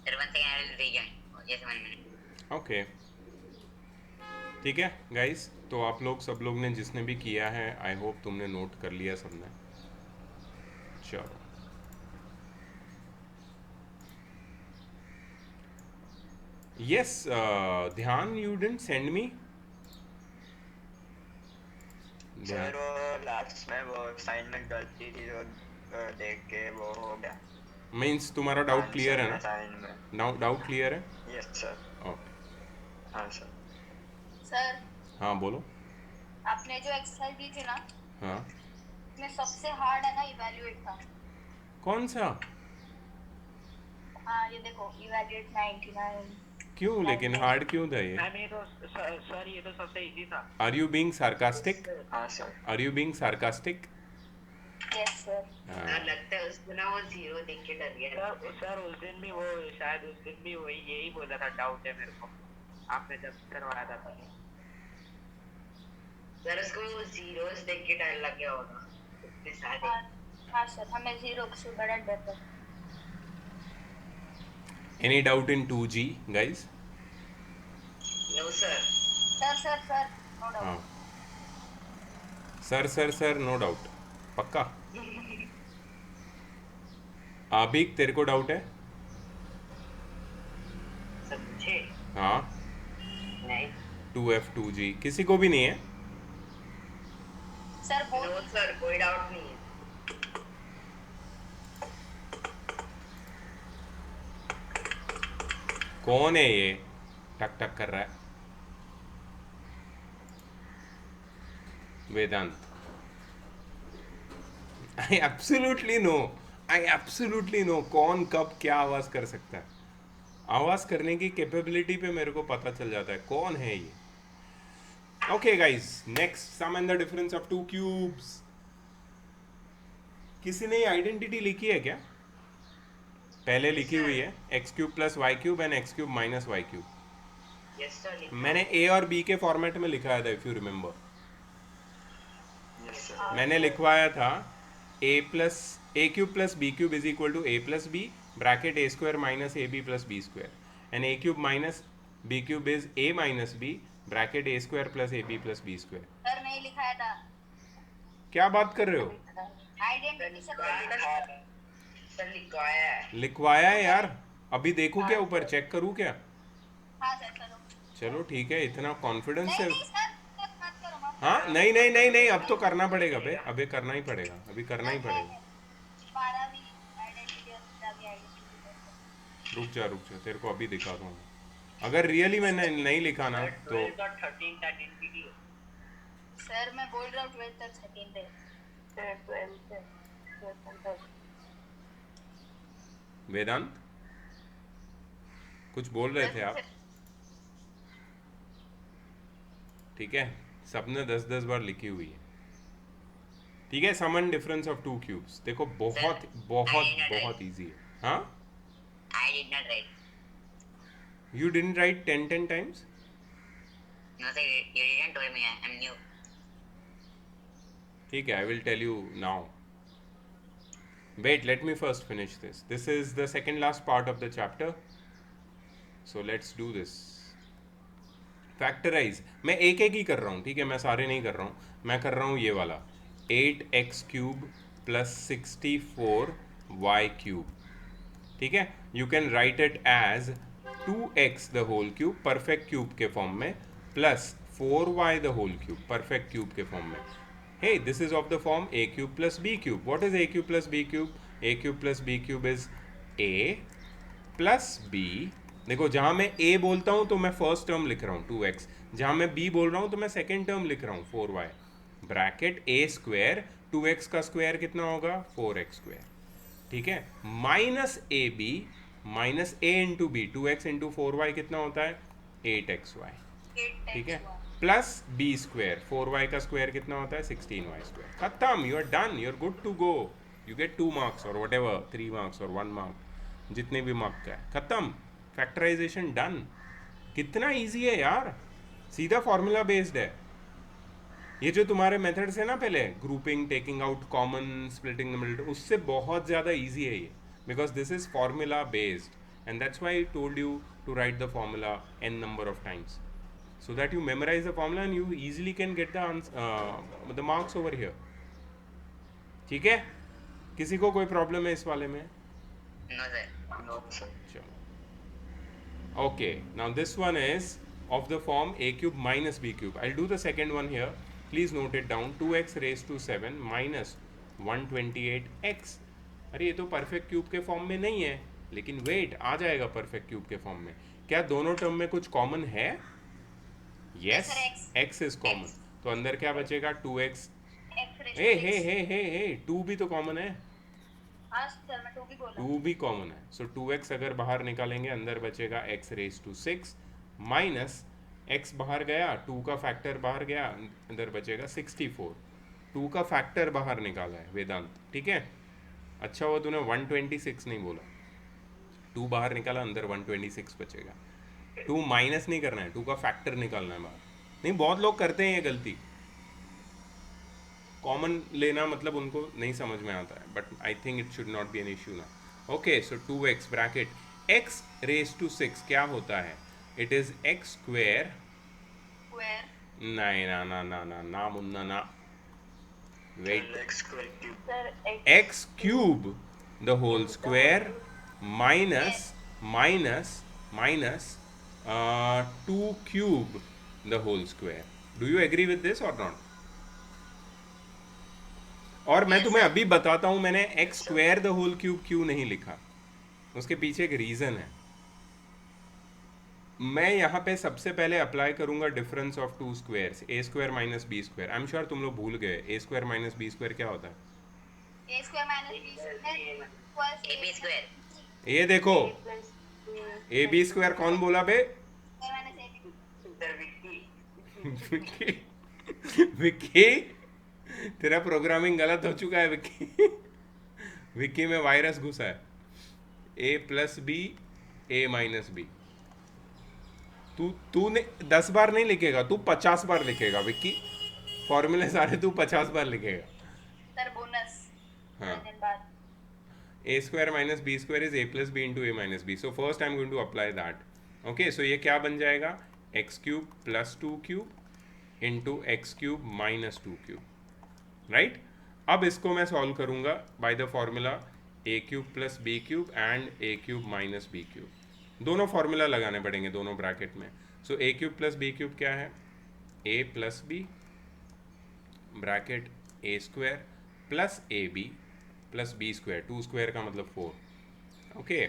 Sir, once again I will rejoin. Just 1 minute. Okay, ठीक है गाइस, तो आप लोग सब लोग ने जिसने भी किया है, आई होप तुमने नोट कर लिया सबने। चलो, यस ध्यान, you didn't send me. Sir वो लास्ट में वो असाइनमेंट गलती थी तो देख के वो हो गया। मीन्स तुम्हारा डाउट क्लियर है ना? असाइनमेंट डाउट क्लियर है? Yes sir. ओके, हाँ सर। सर हाँ बोलो। आपने जो एक्सरसाइज दी थी ना, हाँ, इसमें सबसे हार्ड है ना इवैल्यूएट था। कौन सा? हाँ ये देखो, इवैल्यूएट 99। क्यों लेकिन हार्ड क्यों था ये? मैम ये तो सर ये तो सबसे इजी था। Are you being sarcastic? हाँ सर। Are you being sarcastic? Yes sir. लगता है उसको ना वो 0 देख के डर गया। सर उस दिन भी वो शायद उस दिन भी वही यही बोला था, डाउट है मेरे को, आपने जब करवाया था तभी। सर उसको वो 0s देख के डर लग गया होगा इतने सारे। हाँ सर, हमें 0 से बड़ा डर था। Any doubt in 2G guys? No sir. Sir no doubt. हाँ, सर नो डाउट, पक्का? आबिक तेरे को डाउट है? सर मुझे हाँ, नहीं। 2F 2G किसी को भी नहीं है? सर नो बहुत सर, कोई डाउट नहीं है। कौन है ये टक टक कर रहा है? वेदांत। आई एब्सोल्युटली नो कौन कब क्या आवाज कर सकता है। आवाज करने की कैपेबिलिटी पे मेरे को पता चल जाता है कौन है ये। Okay guys, next sum and the difference of 2 cubes. किसी ने आइडेंटिटी लिखी है क्या? पहले लिखी हुई है x³ + y³ and x³ - y³। Yes sir. मैंने a और b के फॉर्मेट में लिखाया था, if you remember. Yes sir. मैंने लिखवाया था a³ + b³ is equal to a + b bracket a² - ab + b² and a³ - b³ is a - b bracket a² + ab + b²। Sir नहीं लिखाया था। क्या बात कर रहे हो? आइडेंटिटी सर सर लिखवाया है। लिखवाया है यार, अभी देखूं क्या ऊपर, चेक करूं क्या? हाँ सर करो। चलो ठीक है, इतना कॉन्फिडेंस नहीं है। नहीं सर, मत करो मत हाँ, नहीं, अब तो करना पड़ेगा बे, अभी करना ही पड़ेगा, अभी करना ही पड़ेगा। 12वीं आइडेंटिटी और 13वीं आइडेंटिटी। रुक जा, तेरे को अभी दिखाता हूँ। अगर रियली मैंने नहीं लिखा ना तो 12th और 13th आइडेंटिटी। सर मैं बोल रहा हूँ 12th तक 13th है। सर 12th तक। वेदांत कुछ बोल रहे थे आप? ठीक है, सबने 10-10 बार लिखी हुई है। ठीक है, सम एंड डिफरेंस ऑफ 2 क्यूब्स देखो, बहुत इजी है। हाँ, I did not write. You didn't right 10 times? No sir, you didn't told me. I'm new. ठीक है, I will tell you now. Wait, let me first finish this. This is the second last part of the chapter. So let's do this. Factorize. मैं एक ही कर रहा हूँ, ठीक है, मैं सारे नहीं कर रहा हूँ। मैं कर रहा हूँ ये वाला 8x³ + 64y³ ठीक है, you can write it as 2x the whole cube perfect cube के फॉर्म में plus 4y the whole cube perfect cube के फॉर्म में. Hey, this is of the form a cube plus b cube. What is a cube plus b cube? A cube plus b cube is a plus b. देखो, जहाँ मैं a बोलता हूँ तो मैं first term लिख रहा हूँ 2x, जहाँ मैं b बोल रहा हूँ तो मैं सेकेंड टर्म लिख रहा हूँ 4y. Bracket a square 2x का स्क्वायर कितना होगा 4x स्क्वायर. ठीक है, minus A B minus A into B 2x into 4y कितना होता है 8xy. ठीक है, प्लस बी स्क्वायर 4y का स्क्वायर कितना होता है 16y स्क्वायर. खत्म, you are done, you are good to go. You get 2 marks और वट एवर 3 मार्क्स और 1 मार्क, जितने भी मार्क का है. खत्म, फैक्टराइजेशन डन. कितना इजी है यार, सीधा फॉर्मूला बेस्ड है. ये जो तुम्हारे मेथड्स है ना पहले, grouping, taking out common, splitting the middle, उससे बहुत ज़्यादा इजी है ये, because this is formula based and that's why I told you to write the formula n number of times so that you memorize the formula and you easily can get the marks over here. ठीक है, किसी को कोई problem है इस वाले में? No, sir. No, sir. चलो, okay, now this one is of the form a cube minus b cube. I'll do the second one here. Please note it down. 2x raised to 7 minus 128x. अरे ये तो perfect cube के form में नहीं है, लेकिन wait, आ जाएगा perfect cube के फॉर्म में. क्या दोनों टर्म में कुछ कॉमन है? यस, x इज कॉमन, तो अंदर क्या बचेगा 2x. हे हे हे हे हे 2 भी तो कॉमन है. हाँ सर, मैं 2 भी बोला. 2 भी कॉमन है, सो 2x अगर बाहर निकालेंगे अंदर बचेगा x raise to 6 minus x बाहर गया, 2 का फैक्टर बाहर गया, अंदर बचेगा 64. 2 का फैक्टर बाहर निकाला है वेदांत. ठीक है, अच्छा हुआ तूने 126 नहीं बोला. 2 बाहर निकाला, अंदर 126 बचेगा. 2 माइनस नहीं करना है, 2 का फैक्टर निकालना है बाहर. नहीं, बहुत लोग करते हैं ये गलती, कॉमन लेना मतलब उनको नहीं समझ में आता है, but I think it should not be an issue ना. Okay, so 2x bracket x raise to 6 क्या होता है? It is x square. नहीं ना ना ना ना ना मुन्ना ना, wait, X square cube. Sir x cube the whole square minus minus minus 2 cube the whole square. Do you agree with this or not? और मैं तुम्हें अभी बताता हूं मैंने x square the whole cube क्यों नहीं लिखा. उसके पीछे एक रीजन है. मैं यहाँ पे सबसे पहले अप्लाई करूंगा difference of 2 squares, a square minus b square. I am sure तुम लोग भूल गए a square minus b square क्या होता है. a square minus b square equals AB square. ये देखो, a b स्क्वायर कौन बोला बे? Minus ab. Sir, Vicky. Vicky, Vicky तेरा प्रोग्रामिंग गलत हो चुका है विक्की. विक्की में वायरस घुसा है. a plus B a minus B. तू 10 बार नहीं लिखेगा, तू 50 बार लिखेगा विक्की. फॉर्मूले सारे तू 50 बार लिखेगा. Sir bonus. हाँ, दिन बाद a square minus B square is a plus B into a minus B. So first I am going to apply that. Okay, so ये क्या बन जाएगा x cube plus 2 cube into X cube minus 2 cube. Right, अब इसको मैं solve करूंगा by the formula a cube plus B cube and a cube minus B cube. दोनों formula लगाने पड़ेंगे दोनों ब्रैकेट में. So a cube plus B cube क्या है? a plus B bracket a square plus A B plus B square. 2 square का मतलब 4. Okay,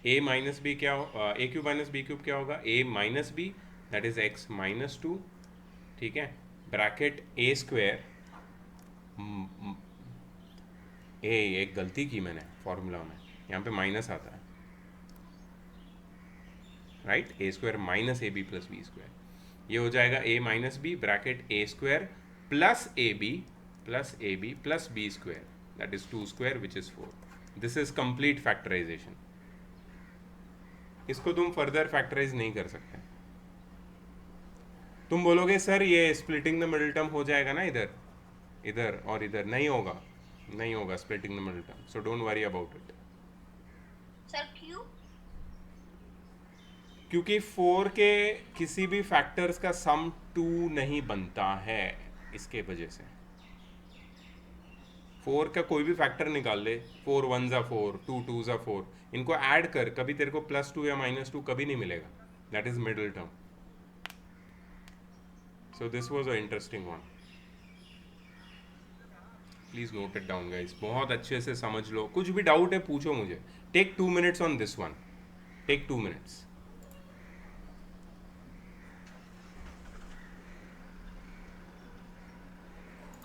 a minus B क्या हो, a cube minus B cube क्या होगा? a minus B that is x minus 2. ठीक है, ब्रैकेट a स्क्वायर. एक गलती की मैंने फॉर्मूला में, यहाँ पे माइनस आता है. Right, a square minus A B plus B square. ये हो जाएगा a minus B bracket a square plus A B plus B square that is 2 square which is 4. This is complete factorisation. इसको तुम further factorise नहीं कर सकते. तुम बोलोगे सर ये स्प्लिटिंग द मिडिल टर्म हो जाएगा ना इधर इधर और इधर. नहीं होगा, नहीं होगा splitting the middle term. So don't worry about it. Sir क्यों? क्योंकि 4 के किसी भी फैक्टर्स का सम 2 नहीं बनता है, इसके वजह से. 4 का कोई भी फैक्टर निकाल ले, 4 1 ज़ा 4, 2 2 ज़ा 4, इनको ऐड कर, कभी तेरे को +2 या -2 कभी नहीं मिलेगा. That is middle term. So this was a interesting one. Please note it down guys, बहुत अच्छे से समझ लो. कुछ भी डाउट है पूछो मुझे. Take 2 minutes on this one. Take 2 minutes.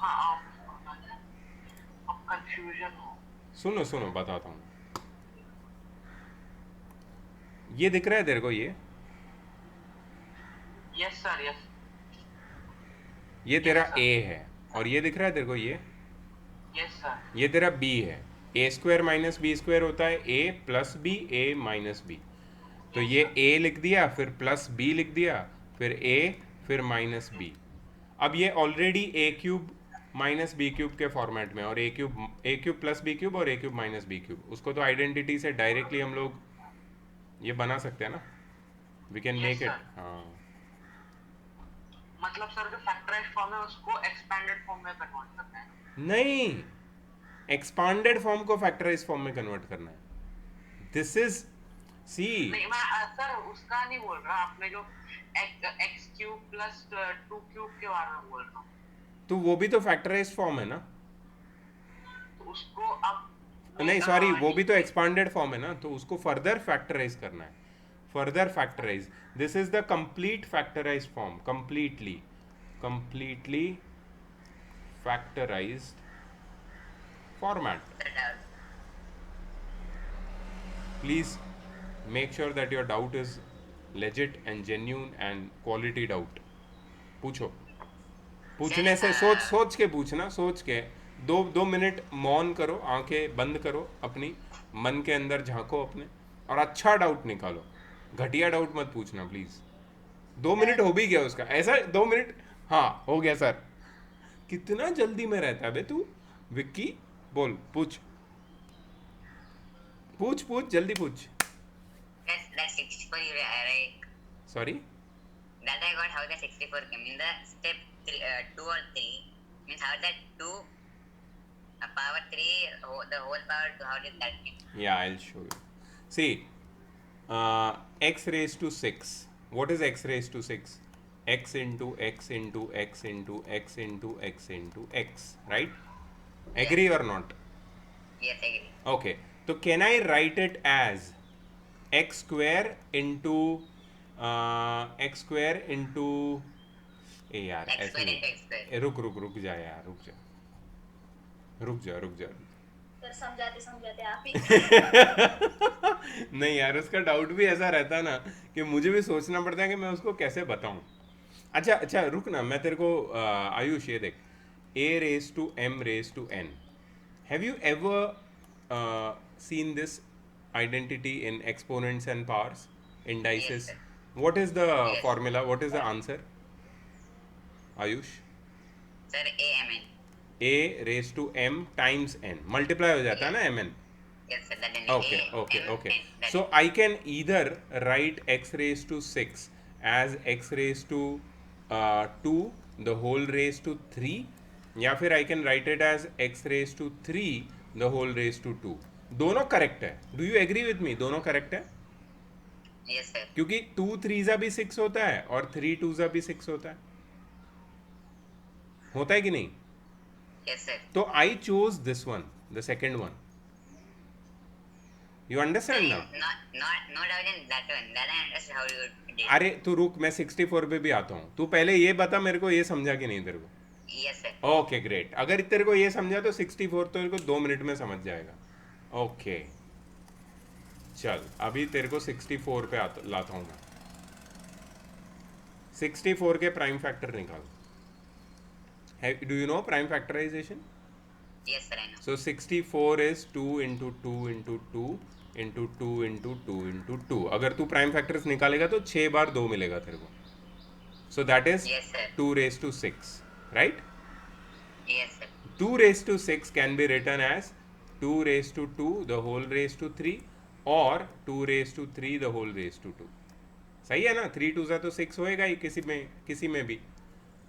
हाँ अब कंफ्यूजन हो. सुनो सुनो बताता हूँ. ये दिख रहा है तेरे को? ये यस सर यस. ये तेरा A है, और ये दिख रहा है तेरे को? ये यस सर. ये तेरा B है. A² - B² होता है A + B A - B. तो ये A लिख दिया, फिर +B लिख दिया, फिर A, फिर -B. अब ये ऑलरेडी A³ - B³ के फॉर्मेट में, और A³ + B³ और A³ - B³. उसको तो आइडेंटिटी से डायरेक्टली हम लोग ये बना सकते हैं ना. We can Yes, make it. sir. हाँ मतलब सर जो फैक्टराइज्ड फॉर्म है उसको एक्सपेंडेड फॉर्म में कन्वर्ट करना है. नहीं, एक्सपांडेड फॉर्म को फैक्टराइज फॉर्म में कन्वर्ट करना है. This is C. नहीं मैं सर उसका नहीं बोल रहा. आपने जो x³ + 2³ के बारे में बोल रहा हूँ. तो वो भी तो फैक्टराइज फॉर्म है ना. तो उसको अब नहीं सॉरी, वो भी तो एक्सपांडेड फॉर्म है ना, तो उसको फर्दर फैक्टराइज करना है. Further factorise. This is the complete factorise form. Completely factorised format. Please make sure that your doubt is legit and genuine and quality doubt. पूछो. पूछने से सोच के पूछना. सोच के 2 मिनट मौन करो, आंखें बंद करो, अपनी मन के अंदर झांको अपने, और अच्छा डाउट निकालो. घटिया डाउट मत पूछना प्लीज. 2 मिनट हो भी गया उसका. ऐसा 2 मिनट. हाँ हो गया सर. कितना जल्दी में रहता है बे तू विक्की. बोल, पूछ जल्दी पूछ. Yes, that 64 you right. Sorry. That I got how the 64 came in the step 2 or 3 means how that 2 power 3 the whole power 2 how did that came? Yeah, I'll show you. See, x raised to 6. What is x raised to 6? X into x into x into x into x into x, right? Agree or not? Yes, I agree. Okay. So can I write it as x square into ए यार X ऐसे square नहीं. into x square. रुक जा यार, रुक जा. Sir समझाते आप ही. नहीं यार, उसका डाउट भी ऐसा रहता ना कि मुझे भी सोचना पड़ता है कि मैं उसको कैसे बताऊं. अच्छा रुक ना, मैं तेरे को आयुष ये देख. A raised to m raised to n. Have you ever seen this identity in exponents and powers, indices? Yes, sir. What is the Yes. formula? What is the answer? Ayush? Sir, AMN. A raised to m times n. Multiply हो जाता है ना mn. Yes, sir, that is Okay. So I can either write x raised to 6 as x raised to 2 the whole raised to 3, या फिर I can write it as x raised to 3 the whole raised to 2. दोनों correct है. Do you agree with me? दोनों correct है, yes sir. क्योंकि 2 3 भी 6 होता है और 3 2 भी 6 होता है कि नहीं? Yes sir. तो I chose this one, the second one. You understand now? Not doubt in that one. That I understand how you did. अरे तू रुक, मैं 64 पे भी आता हूँ. तू पहले ये बता मेरे को, ये समझा कि नहीं तेरे को? Yes sir. Okay great. अगर तेरे को ये समझा तो 64 तो तेरे को 2 मिनट में समझ जाएगा. ओके चल, अभी तेरे को 64 पे लाता हूँ मैं. 64 के प्राइम फैक्टर निकाल. Do you know prime factorisation? Yes sir, I know. So 64 is 2 into 2 into 2 into 2 into 2 into 2. अगर तू प्राइम फैक्टर्स निकालेगा तो 6 बार 2 मिलेगा तेरे को. So that is Yes sir. 2 raised to 6, right? Yes sir. 2 raised to 6 can be written as 2 raised to 2 the whole raised to 3 or 2 raised to 3 the whole raised to 2. सही है ना? 3 2 तो 6 होएगा ही किसी में भी.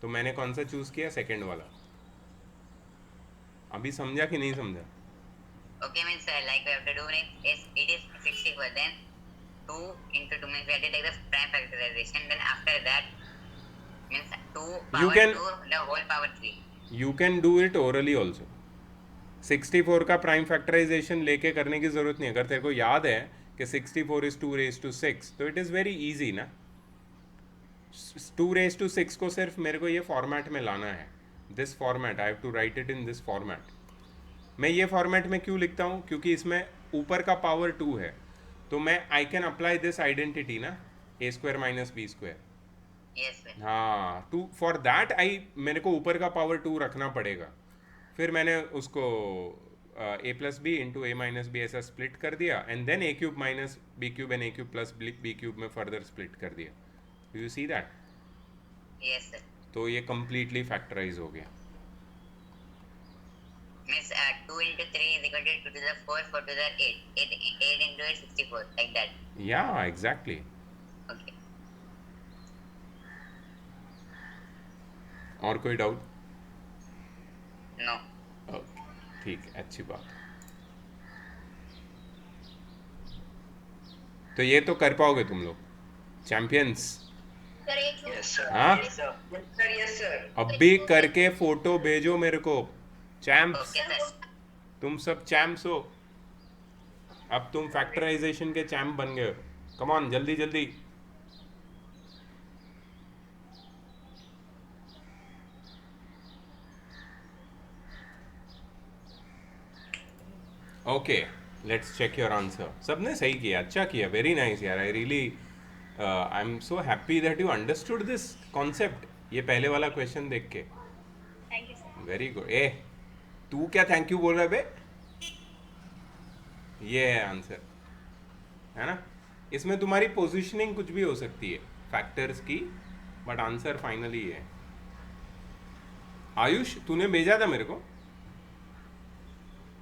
तो मैंने कौन सा चूज किया? सेकंड वाला. अभी समझा कि नहीं समझा? Okay, means like we have to do it is 64. Then 2 into 2 means we have to take the prime factorization. Then after that means 2 You power can 2 the whole power 3. you can do it orally also. 64 का prime factorisation लेके करने की ज़रूरत नहीं। अगर तेरे को याद है कि 64 इज़ 2 raised to 6 तो इट इज़ वेरी इजी ना। 2 raised to 6 को सिर्फ मेरे को ये फॉर्मेट में लाना है, this format. I have to write it in this format. मैं ये फॉर्मेट में क्यों लिखता हूँ? क्योंकि इसमें ऊपर का पावर 2 है, तो मैं I can apply this identity ना, a² - b²। Yes sir. हाँ, टू फॉर दैट मेरे को ऊपर का पावर 2 रखना पड़ेगा। फिर मैंने उसको a+b इंटू a-b ऐसा स्प्लिट कर दिया, and then a³ - b³ and a³ + b³ में फर्दर स्प्लिट कर दिया। Do you see that? Yes sir. तो ये कम्प्लीटली फैक्टराइज हो गया। Means 2 into 3 is equal to 2 to the 4, 4 to the 8. 8 into 8, 64. Like that. या एग्जैक्टली। Okay. और कोई डाउट? No. ओके, ठीक है, अच्छी बात। तो ये तो कर पाओगे तुम लोग, चैंपियंस। सर एक यस सर। हाँ, Yes sir. अब भी करके फोटो भेजो मेरे को, चैम्प्स। Okay sir. तुम सब चैम्प्स हो, अब तुम फैक्टराइजेशन के चैम्प बन गए हो। कम ऑन, जल्दी जल्दी। Okay, let's check your answer. सबने सही किया, अच्छा किया, वेरी नाइस यार। I really I am so happy that you understood this concept, ये पहले वाला क्वेश्चन देख के। Thank you sir. Very good. ए, तू क्या थैंक यू बोल रहा है बे? ये है आंसर, है ना? इसमें तुम्हारी पोजीशनिंग कुछ भी हो सकती है फैक्टर्स की, बट आंसर फाइनली ये है। आयुष, तूने भेजा था मेरे को,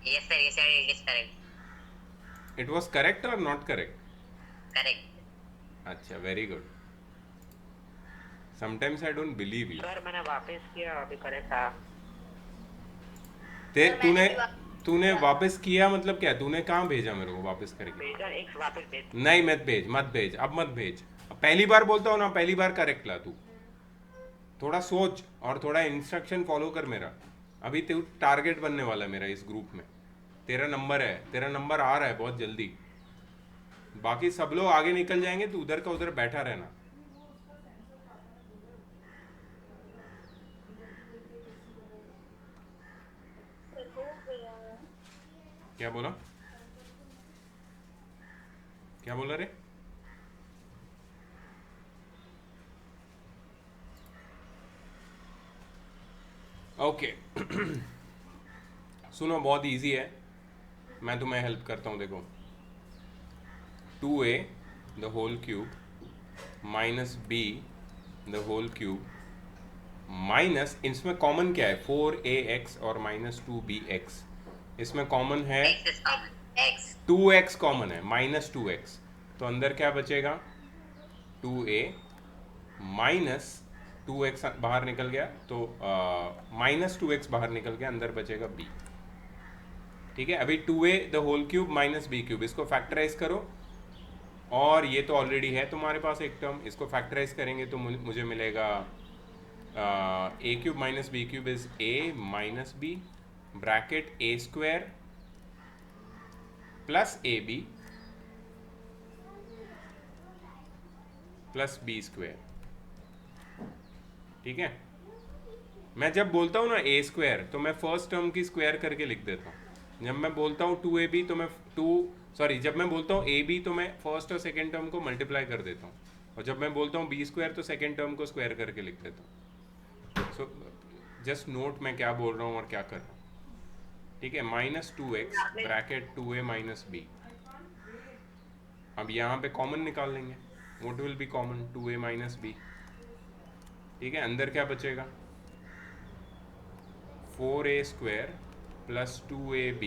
Yes sir. Yes sir. It is correct. It was correct और नॉट करेक्ट? Correct. अच्छा, very good. Sometimes I don't believe you. Sir मैंने वापस किया, अभी करेक्ट था। तूने वापस किया मतलब क्या? तूने कहाँ भेजा मेरे को वापस करके? भेजा, एक वापस भेज। नहीं, मत भेज, अब मत भेज। अब पहली बार बोलता हूँ ना, पहली बार करेक्ट ला। तू थोड़ा सोच और थोड़ा इंस्ट्रक्शन फॉलो कर मेरा। अभी तू टारगेट बनने वाला है मेरा इस ग्रुप में। तेरा नंबर है, तेरा नंबर आ रहा है बहुत जल्दी। बाकी सब लोग आगे निकल जाएंगे, तू उधर का उधर बैठा रहना। सर हो गया। क्या बोला? क्या बोला रे? ओके सुनो, बहुत इजी है, मैं तुम्हें हेल्प करता हूँ। देखो, 2a the whole cube minus b the whole cube minus, इसमें कॉमन क्या है? 4ax और माइनस 2bx। इसमें कॉमन है X is common. X 2x common है, माइनस 2x। तो अंदर क्या बचेगा? 2a माइनस 2x बाहर निकल गया, तो माइनस 2x बाहर निकल गया, अंदर बचेगा b। ठीक है, अभी 2a the whole cube minus b cube, इसको फैक्टराइज करो, और ये तो ऑलरेडी है तुम्हारे पास एक टर्म, इसको फैक्टराइज करेंगे तो मुझे मिलेगा a cube minus b cube is a minus b bracket a² plus ab plus b²। ठीक है, मैं जब बोलता हूँ ना a² तो मैं फर्स्ट टर्म की स्क्वायर करके लिख देता हूँ। जब मैं बोलता हूँ 2ab तो मैं जब मैं बोलता हूँ ab तो मैं फर्स्ट और सेकेंड टर्म को मल्टीप्लाई कर देता हूँ, और जब मैं बोलता हूँ b² तो सेकेंड टर्म को स्क्वायर करके लिख देता हूँ। सो जस्ट नोट मैं क्या बोल रहा हूँ और क्या कर रहा हूँ। ठीक है, minus 2x bracket 2a minus b। अब यहाँ पे कॉमन निकाल लेंगे, what will B common? 2a minus b। ठीक है, अंदर क्या बचेगा? 4a² plus 2ab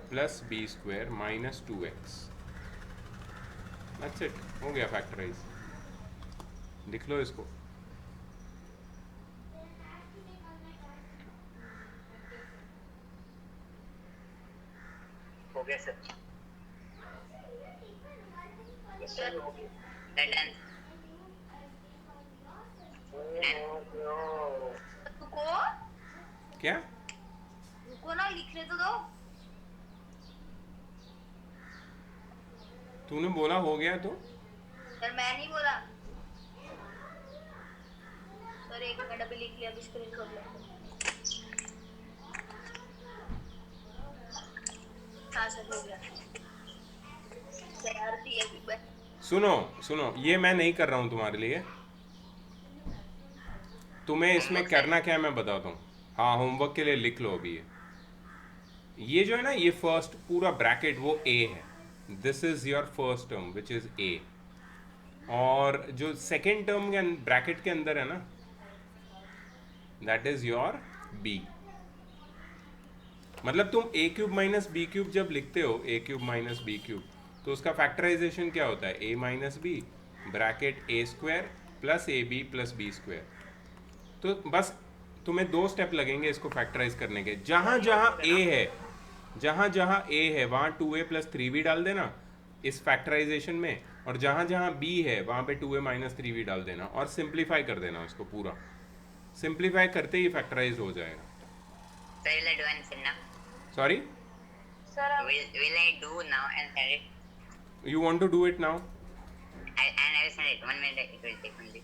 plus b² minus 2x। That's it, हो गया फैक्टराइज। लिख लो इसको। हो गया सर। सर हो गया। डन रुको क्या? रुको ना, लिखने तो दो। तूने बोला हो गया तो? सर मैं नहीं बोला सर, एक मिनट अभी लिख लिया, अभी स्क्रीन कर लो। हाँ सर हो गया। तैयार थी अभी बस। सुनो सुनो, ये मैं नहीं कर रहा हूँ तुम्हारे लिए, तुम्हें इसमें करना क्या है मैं बताता हूँ। हाँ, होमवर्क के लिए लिख लो अभी। ये जो है ना, ये फर्स्ट पूरा ब्रैकेट वो ए है, this is your first term which is ए, और जो सेकेंड टर्म के ब्रैकेट के अंदर है ना, दैट इज योर बी। मतलब तुम A cube minus B cube जब लिखते हो, A cube minus B cube, तो उसका फैक्टराइजेशन क्या होता है? A minus B bracket A square plus A B plus B square. तो बस तुम्हें 2 स्टेप लगेंगे इसको फैक्टराइज करने के। जहाँ जहाँ ए है, जहाँ जहाँ ए है वहाँ 2a प्लस 3b डाल देना इस फैक्टराइजेशन में, और जहाँ जहाँ बी है वहाँ पे 2a माइनस 3b डाल देना और सिंप्लीफाई कर देना उसको पूरा। सिंप्लीफाई करते ही फैक्टराइज हो जाएगा। Sir, will I do and send now? Sorry, sir अब Will I do now and send it? You want to do it now? And I will send it. 1 minute it will take only.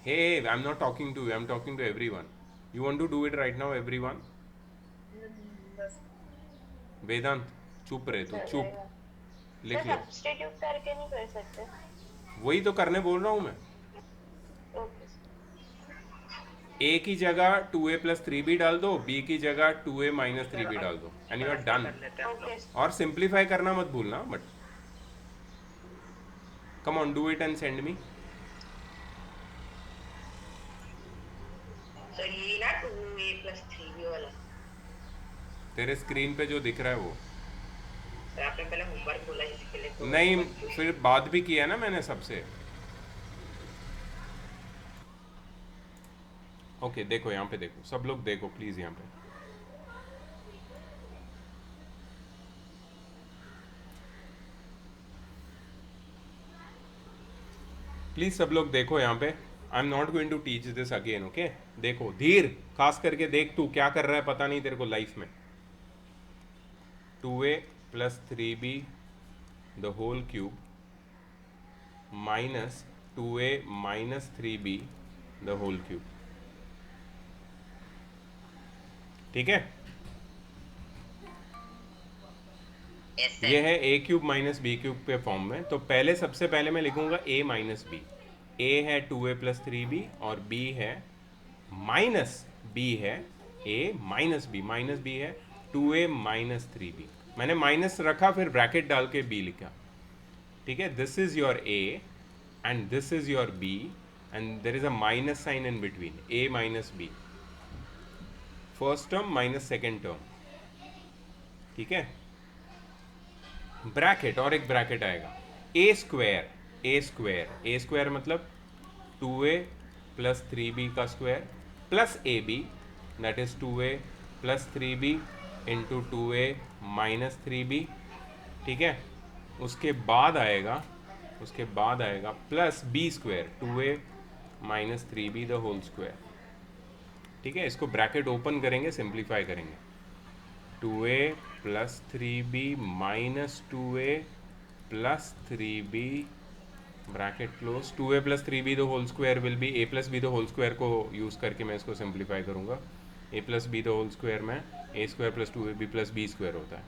Hey, I'm not talking to you, I'm talking to everyone. You want to do it right now, everyone? वेदांत चुप रहे तू, चुप, लिख लो। Substitute करके नहीं कर सकते? वही तो करने बोल रहा हूँ मैं। ओके ए की जगह 2a प्लस 3b डाल दो, बी की जगह 2a माइनस 3b डाल दो, and you are done. Okay और सिंप्लीफाई करना मत भूलना, but come on do it and send me. Sir ये ना 2a प्लस 3b वाला, तेरे स्क्रीन पे जो दिख रहा है वो सर आपने पहले होमवर्क बोला इसके लिए तो नहीं, फिर बात भी किया ना मैंने सबसे। ओके देखो यहाँ पे, देखो सब लोग देखो प्लीज यहाँ पे। प्लीज सब लोग देखो यहाँ पे। I am not going to teach this again, okay? देखो धीर, खास करके देख, तू क्या कर रहा है पता नहीं तेरे को लाइफ में। 2a plus 3b the whole cube minus 2a minus 3b the whole cube, ठीक है? Yes, sir. ये है a cube minus B cube के फॉर्म में। तो पहले सबसे पहले मैं लिखूंगा ए माइनस बी। ए है 2a प्लस 3b और b है माइनस b है a minus b, minus b है 2a माइनस 3b। मैंने माइनस रखा, फिर ब्रैकेट डाल के b लिखा, ठीक है? This is your a and this is your b and there is a minus sign in between, a minus b, first term minus second term, ठीक है? ब्रैकेट और एक ब्रैकेट आएगा a square, a square, a square मतलब 2a plus 3b का square plus A b, that is 2a plus 3b into 2a minus 3b, ठीक है? उसके बाद आएगा plus B square 2a minus 3b the whole square, ठीक है? इसको ब्रैकेट ओपन करेंगे, सिंप्लीफाई करेंगे। 2a plus 3b minus 2a plus 3b bracket close, 2a plus 3b the whole square will be a plus b the whole square को use करके मैं इसको simplify करूँगा। a plus b the whole square में a square plus 2ab plus b square होता है।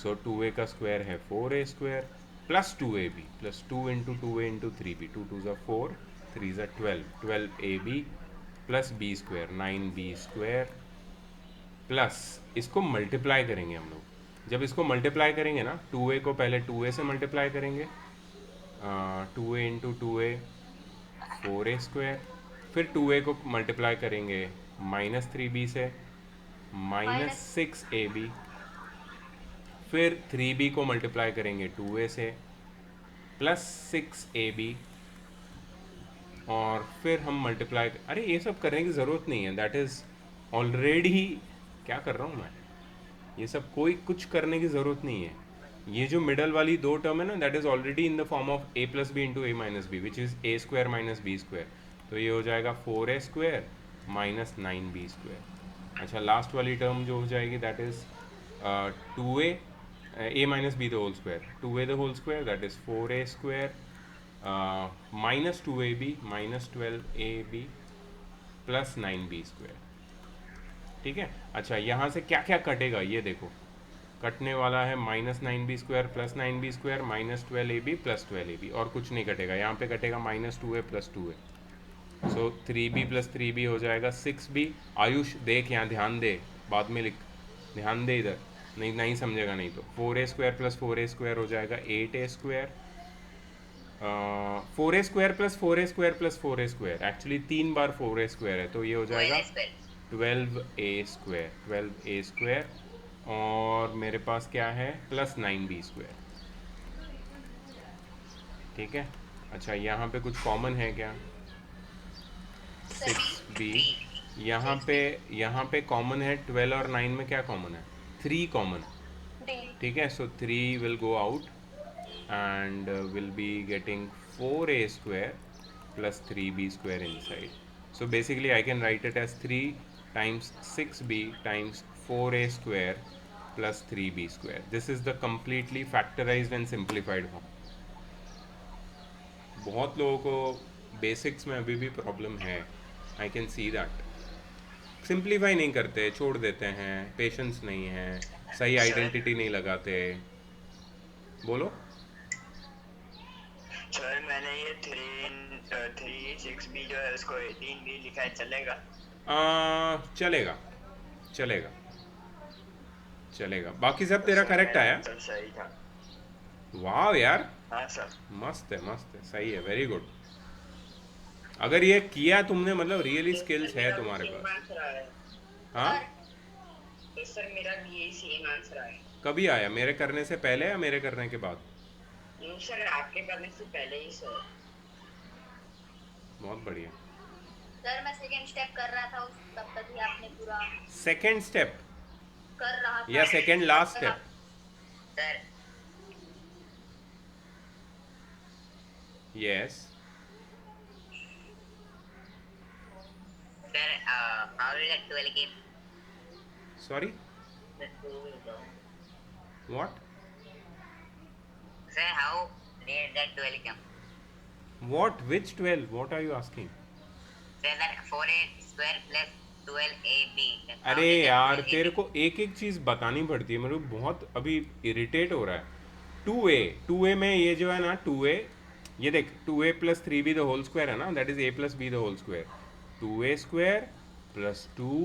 So 2a का square है 4a square plus 2ab plus 2 into 2a into 3b, 2 2 ज़ा 4, 3 ज़ा 12, 12ab plus b square 9b square plus इसको multiply करेंगे हम लोग। जब इसको मल्टीप्लाई करेंगे ना, 2a को पहले 2a से मल्टीप्लाई करेंगे, 2a into 2a 4a square, फिर 2a को मल्टीप्लाई करेंगे माइनस 3b से माइनस 6ab, फिर 3b को मल्टीप्लाई करेंगे 2a से प्लस 6ab, और फिर हम मल्टीप्लाई, अरे ये सब करने की ज़रूरत नहीं है, दैट इज़ ऑलरेडी, क्या कर रहा हूँ मैं, ये सब कोई कुछ करने की ज़रूरत नहीं है। ये जो मिडल वाली दो टर्म है ना, that is already in the form of a plus B into a minus b, which is a square minus B square. तो ये हो जाएगा 4a square minus 9b square. अच्छा, लास्ट वाली टर्म जो हो जाएगी that is 2a a minus b the whole square, 2a the whole square that is 4a square minus 2ab minus 12ab plus 9b square. ठीक है. अच्छा, यहाँ से क्या क्या कटेगा ये देखो. कटने वाला है minus 9b square plus 9b square minus 12ab plus 12ab, और कुछ नहीं कटेगा. यहाँ पे कटेगा माइनस 2a प्लस 2a. सो 3b प्लस 3b हो जाएगा 6b. आयुष देख, यहाँ ध्यान दे, बाद में लिख, ध्यान दे इधर, नहीं समझेगा नहीं तो. 4a square plus 4a square हो जाएगा 8a square. 4a square plus 4a square plus 4a square, actually 3 बार 4a स्क्वायर है, तो ये हो जाएगा 12a स्क्वायर. 12a स्क्वायर और मेरे पास क्या है प्लस 9b स्क्वायर. ठीक है. अच्छा, यहाँ पे कुछ कॉमन है क्या? 6b. यहाँ पे कॉमन है 12 और 9 में क्या कॉमन है? 3 कॉमन. ठीक है. सो 3 will go out and will be getting 4a square plus 3b square inside. So basically I can write it as 3 times 6b times 4a square plus 3b square. This is the completely factorized and simplified form. बहुत लोगों को basics में अभी भी problem है. I can see that. Simplify नहीं करते, छोड़ देते हैं, पेशेंस नहीं है, सही आइडेंटिटी नहीं लगाते. बोलो. सर मैंने ये 3 6b जो है उसको 18b लिखा है, चलेगा? चलेगा. बाकी सब तेरा करेक्ट आया. सर सही था. वाह यार, हाँ सर. मस्त है, सही है, वेरी गुड. अगर ये किया तुमने, मतलब रियली स्किल्स है तुम्हारे पास. हाँ, तो सर मेरा भी यही सेम आंसर आया. कभी आया? मेरे करने से पहले या मेरे करने के बाद? सर आपके करने से पहले ही सर. बहुत बढ़िया. सर मैं सेकंड स्टेप कर रहा था तब तक ही आपने पूरा सेकंड स्टेप कर रहा था या second last step? Sir yes. Sir how did that 12 came? Sorry, what? Sir, how did that 12 come? What? Which 12? What are you asking? Sir, that 4a square plus 12ab. Then how अरे did that यार, 12ab? तेरे को एक एक चीज़ बतानी पड़ती है. मेरे को बहुत अभी इरिटेट हो रहा है. 2a में ये जो है ना 2a, ये देख 2a plus 3b the whole square है ना, that is a plus b the whole square. 2a square plus 2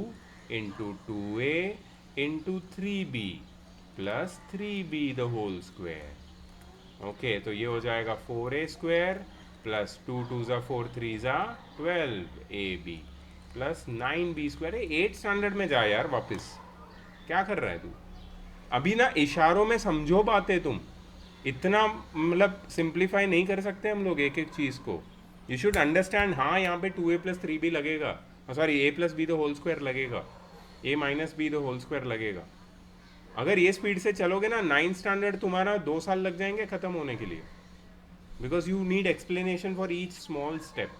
into 2a into 3b plus 3b the whole square. Okay, तो ये हो जाएगा 4a स्क्वायर प्लस 2 2 ज़ा 4 3 ज़ा 12ab plus 9b square. 8 standard में जा यार वापस. क्या कर रहा है तू? अभी ना इशारों में समझो बातें तुम. इतना मतलब सिंप्लीफाई नहीं कर सकते हम लोग एक एक चीज़ को. You should understand. हाँ, यहाँ पे 2a प्लस 3b लगेगा, sorry a plus b the whole square लगेगा, a minus b the whole square लगेगा. अगर ये स्पीड से चलोगे ना, 9th स्टैंडर्ड तुम्हारा 2 साल लग जाएंगे ख़त्म होने के लिए, because you need explanation for each small step.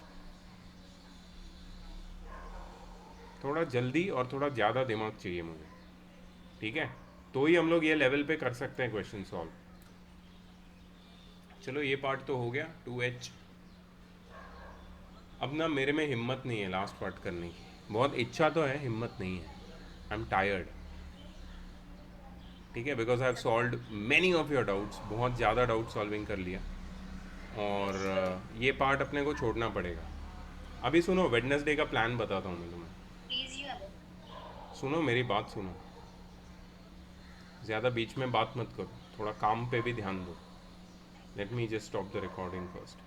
थोड़ा जल्दी और थोड़ा ज़्यादा दिमाग चाहिए मुझे. ठीक है, तो ही हम लोग ये लेवल पे कर सकते हैं क्वेश्चन सॉल्व. चलो, ये पार्ट तो हो गया 2h. अब ना मेरे में हिम्मत नहीं है लास्ट पार्ट करने की. बहुत इच्छा तो है, हिम्मत नहीं है. I am tired. ठीक है, because I have solved many of your doubts. बहुत ज़्यादा डाउट सॉल्विंग कर लिया, और ये पार्ट अपने को छोड़ना पड़ेगा. अभी सुनो, वेडनेसडे का प्लान बताता हूँ मैं तुम्हें. इजी वाले. सुनो, मेरी बात सुनो. ज़्यादा बीच में बात मत करो, थोड़ा काम पे भी ध्यान दो. Let me just stop the recording first.